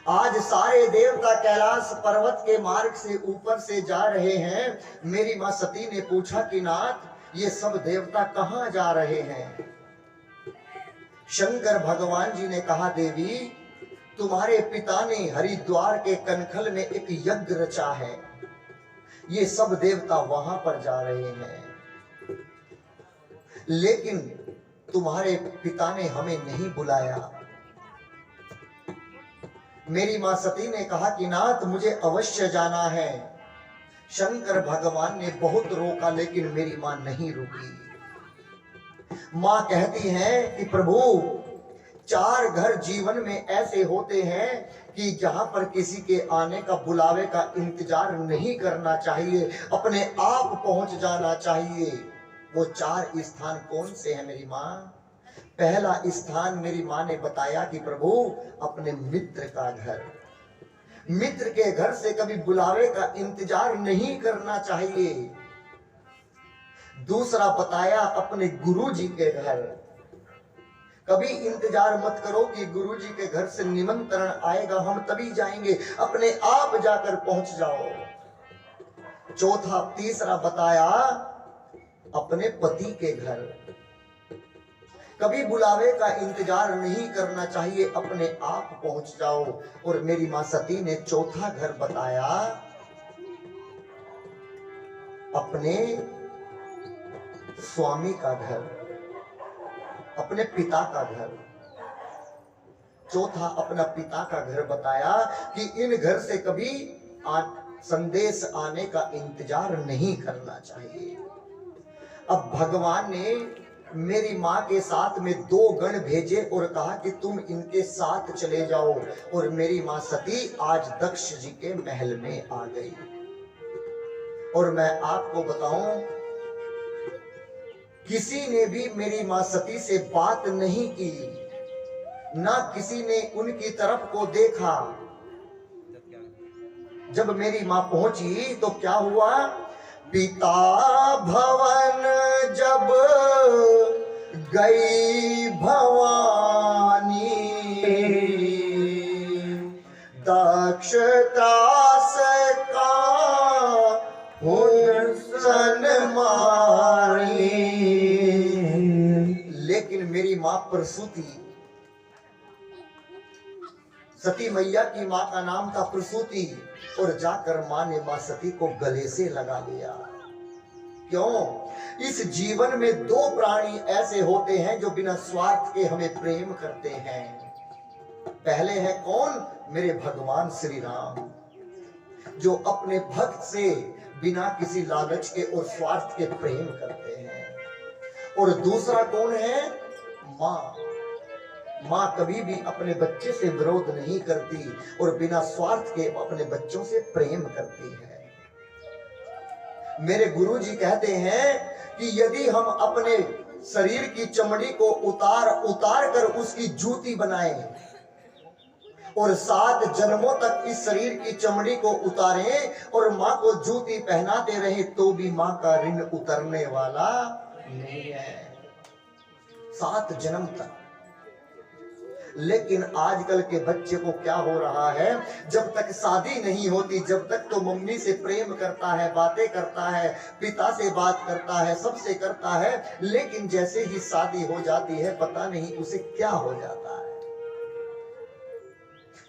आज सारे देवता कैलाश पर्वत के मार्ग से ऊपर से जा रहे हैं। मेरी मां सती ने पूछा कि नाथ, ये सब देवता कहां जा रहे हैं? शंकर भगवान जी ने कहा, देवी, तुम्हारे पिता ने हरिद्वार के कनखल में एक यज्ञ रचा है, ये सब देवता वहां पर जा रहे हैं, लेकिन तुम्हारे पिता ने हमें नहीं बुलाया। मेरी मां सती ने कहा कि नाथ, मुझे अवश्य जाना है। शंकर भगवान ने बहुत रोका, लेकिन मेरी मां नहीं रुकी। मां कहती हैं कि प्रभु, 4 घर जीवन में ऐसे होते हैं कि जहां पर किसी के आने का, बुलावे का इंतजार नहीं करना चाहिए, अपने आप पहुंच जाना चाहिए। वो 4 स्थान कौन से हैं मेरी मां? पहला स्थान मेरी मां ने बताया कि प्रभु, अपने मित्र का घर। मित्र के घर से कभी बुलावे का इंतजार नहीं करना चाहिए। दूसरा बताया अपने गुरु जी के घर। कभी इंतजार मत करो कि गुरु जी के घर से निमंत्रण आएगा हम तभी जाएंगे, अपने आप जाकर पहुंच जाओ। तीसरा बताया अपने पति के घर। कभी बुलावे का इंतजार नहीं करना चाहिए, अपने आप पहुंच जाओ। और मेरी मां सती ने चौथा घर बताया अपने स्वामी का घर, अपने पिता का घर। चौथा अपना पिता का घर बताया कि इन घर से कभी संदेश आने का इंतजार नहीं करना चाहिए। अब भगवान ने मेरी मां के साथ में 2 गण भेजे और कहा कि तुम इनके साथ चले जाओ। और मेरी मां सती आज दक्ष जी के महल में आ गई। और मैं आपको बताऊं, किसी ने भी मेरी मां सती से बात नहीं की, ना किसी ने उनकी तरफ को देखा। जब मेरी मां पहुंची तो क्या हुआ? पिता भवन जब गई भवानी, दक्ष त्रास का हुसन मारी। लेकिन मेरी मां प्रसूति, सती मैया की मां का नाम था प्रसूति, और जाकर मां ने मां सती को गले से लगा लिया। क्यों? इस जीवन में 2 प्राणी ऐसे होते हैं जो बिना स्वार्थ के हमें प्रेम करते हैं। पहले है कौन? मेरे भगवान श्री राम, जो अपने भक्त से बिना किसी लालच के और स्वार्थ के प्रेम करते हैं। और दूसरा कौन है? मां। मां कभी भी अपने बच्चे से विरोध नहीं करती और बिना स्वार्थ के अपने बच्चों से प्रेम करती है। मेरे गुरु जी कहते हैं कि यदि हम अपने शरीर की चमड़ी को उतार उतार कर उसकी जूती बनाए और 7 जन्मों तक इस शरीर की चमड़ी को उतारें और माँ को जूती पहनाते रहे तो भी माँ का ऋण उतरने वाला नहीं है, 7 जन्म तक। लेकिन आजकल के बच्चे को क्या हो रहा है, जब तक शादी नहीं होती, जब तक तो मम्मी से प्रेम करता है, बातें करता है, पिता से बात करता है, सबसे करता है, लेकिन जैसे ही शादी हो जाती है पता नहीं उसे क्या हो जाता है,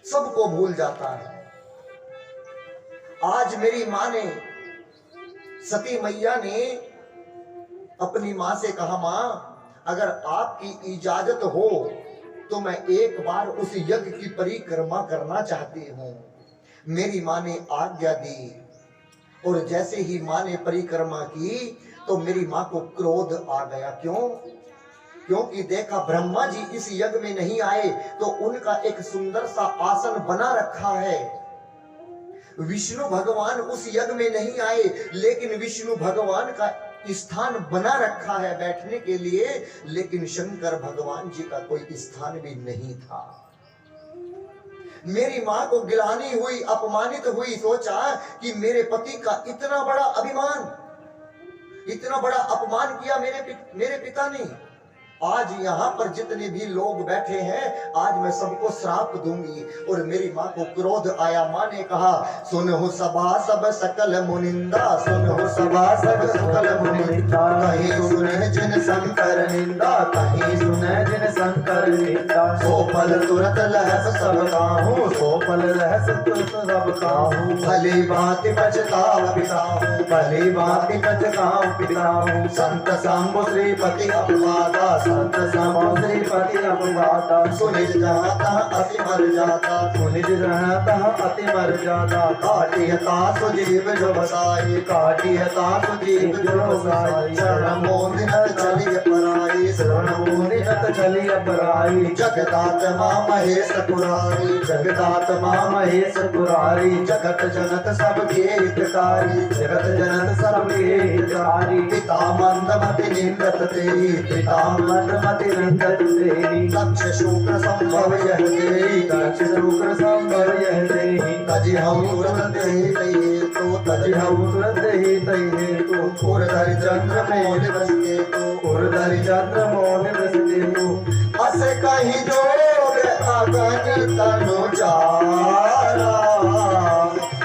सबको भूल जाता है। आज मेरी माँ ने, सती मैया ने अपनी माँ से कहा, माँ अगर आपकी इजाजत हो तो मैं एक बार उस यज्ञ की परिक्रमा करना चाहती हूँ। मेरी माँ ने आज्ञा दी और जैसे ही माँ ने परिक्रमा की तो मेरी माँ को क्रोध आ गया। क्यों? क्योंकि देखा ब्रह्मा जी इस यज्ञ में नहीं आए तो उनका एक सुंदर सा आसन बना रखा है। विष्णु भगवान उस यज्ञ में नहीं आए लेकिन विष्णु भगवान का स्थान बना रखा है बैठने के लिए, लेकिन शंकर भगवान जी का कोई स्थान भी नहीं था। मेरी माँ को गिलानी हुई, अपमानित हुई, सोचा कि मेरे पति का इतना बड़ा अभिमान, इतना बड़ा अपमान किया मेरे पिता ने। आज यहाँ पर जितने भी लोग बैठे हैं आज मैं सबको श्राप दूंगी। और मेरी माँ को क्रोध आया। माँ ने कहा, सुनहु सभा सब सकल मुनिंदा, सुनहु सभा सब सकल मुनिंदा, कहीं सुने जिन शंकर निंदा, कहीं सुने जिन शंकर निंदा, सो फल तुरत लहस सब काहू, सो फल रहस तुरत सब काहू, भली बात पछताव पिताहू, भली बात पछताव पिताहू, संत सांबो श्रीपति अपवादा, संत सांबो श्रीपति अपवादा, सुनिज जाता अति मर जाता, सुनिज रहता अति मर जाता, काटियता सुजीव जो बसाई, काटियता सुजीव जो बसाई, शरण मोदिनत चलिय पराई, शरण मोदिनत चलिय पराई, जगदात्मा महेश पुरारी, जगदात्मा महेश पुरारी, जगत जनक सबके हितकारी, जगत जनक सबके हितकारी, पिता मंदमति निंदत तेरी, पिता मंदमति निंदत तेरी, दक्ष शुक्र संभव यह तेरी, दक्ष शुक्र संभव यह तेरी, तजि हम तुरंत ही तही तो, तजि हम तुरंत ही तही तो, उर्धरि चंद्र मोद बसते तो, उर्धरि चंद्र मोद बसते तो, अस कहीं जोग अगन तनु जारा,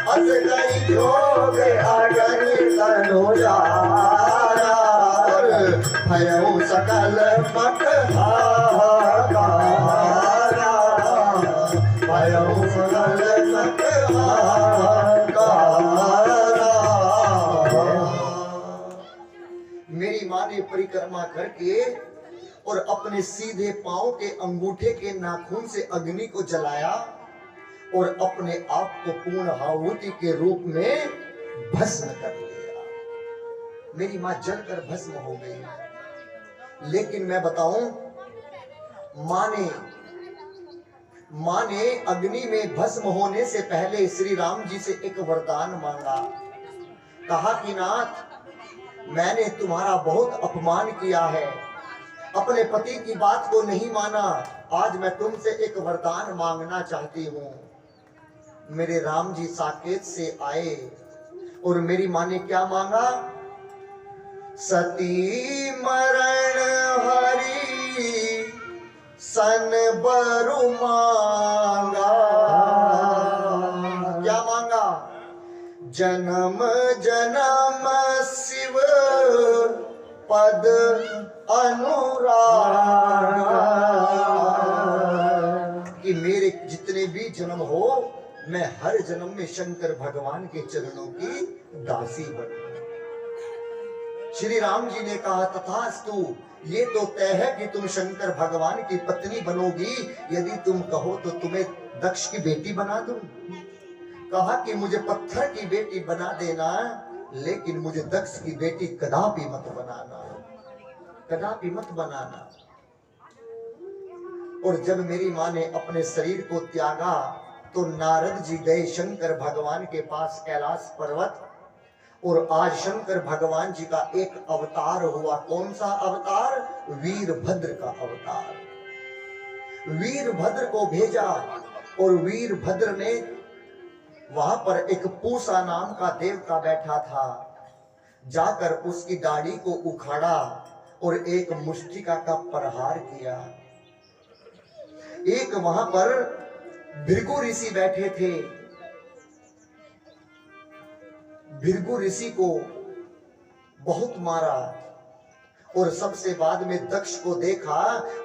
अस कहीं जोग अगन तनु जारा, भयउ सकल मत हाहाकारा, भयउ सकल मत हाहाकारा। मेरी माँ ने परिक्रमा करके और अपने सीधे पांव के अंगूठे के नाखून से अग्नि को जलाया और अपने आप को पूर्ण आहुति के रूप में भस्म कर लिया। मेरी मां जलकर भस्म हो गई। लेकिन मैं बताऊं, मां ने अग्नि में भस्म होने से पहले श्री राम जी से एक वरदान मांगा। कहा कि नाथ, मैंने तुम्हारा बहुत अपमान किया है, अपने पति की बात को नहीं माना, आज मैं तुमसे एक वरदान मांगना चाहती हूँ। मेरे राम जी साकेत से आए और मेरी माँ ने क्या मांगा? सती मरण हरि सन बरु मांगा। क्या मांगा? जन्म जन्म शिव पद अनुराग, कि मेरे जितने भी जन्म हो मैं हर जन्म में शंकर भगवान के चरणों की दासी बनूं। श्री राम जी ने कहा, तथास्तु, ये तो तय है कि तुम शंकर भगवान की पत्नी बनोगी। यदि तुम कहो तो तुम्हें दक्ष की बेटी बना दूं। कहा कि मुझे पत्थर की बेटी बना देना, लेकिन मुझे दक्ष की बेटी कदापि मत बनाना, कदापि मत बनाना। और जब मेरी माँ ने अपने शरीर को त्यागा तो नारद जी गए शंकर भगवान के पास कैलाश पर्वत और आज शंकर भगवान जी का एक अवतार हुआ। कौन सा अवतार? वीरभद्र का अवतार। वीरभद्र को भेजा और वीरभद्र ने वहां पर एक पूसा नाम का देवता बैठा था, जाकर उसकी दाढ़ी को उखाड़ा और एक मुष्टिका का प्रहार किया। एक वहां पर भृगु ऋषि बैठे थे, भृगु ऋषि को बहुत मारा और सबसे बाद में दक्ष को देखा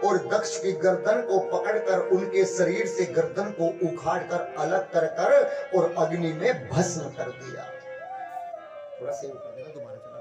और दक्ष की गर्दन को पकड़कर उनके शरीर से गर्दन को उखाड़कर अलग कर और अग्नि में भस्म कर दिया। थोड़ा सेव कर देना, दोबारा चला।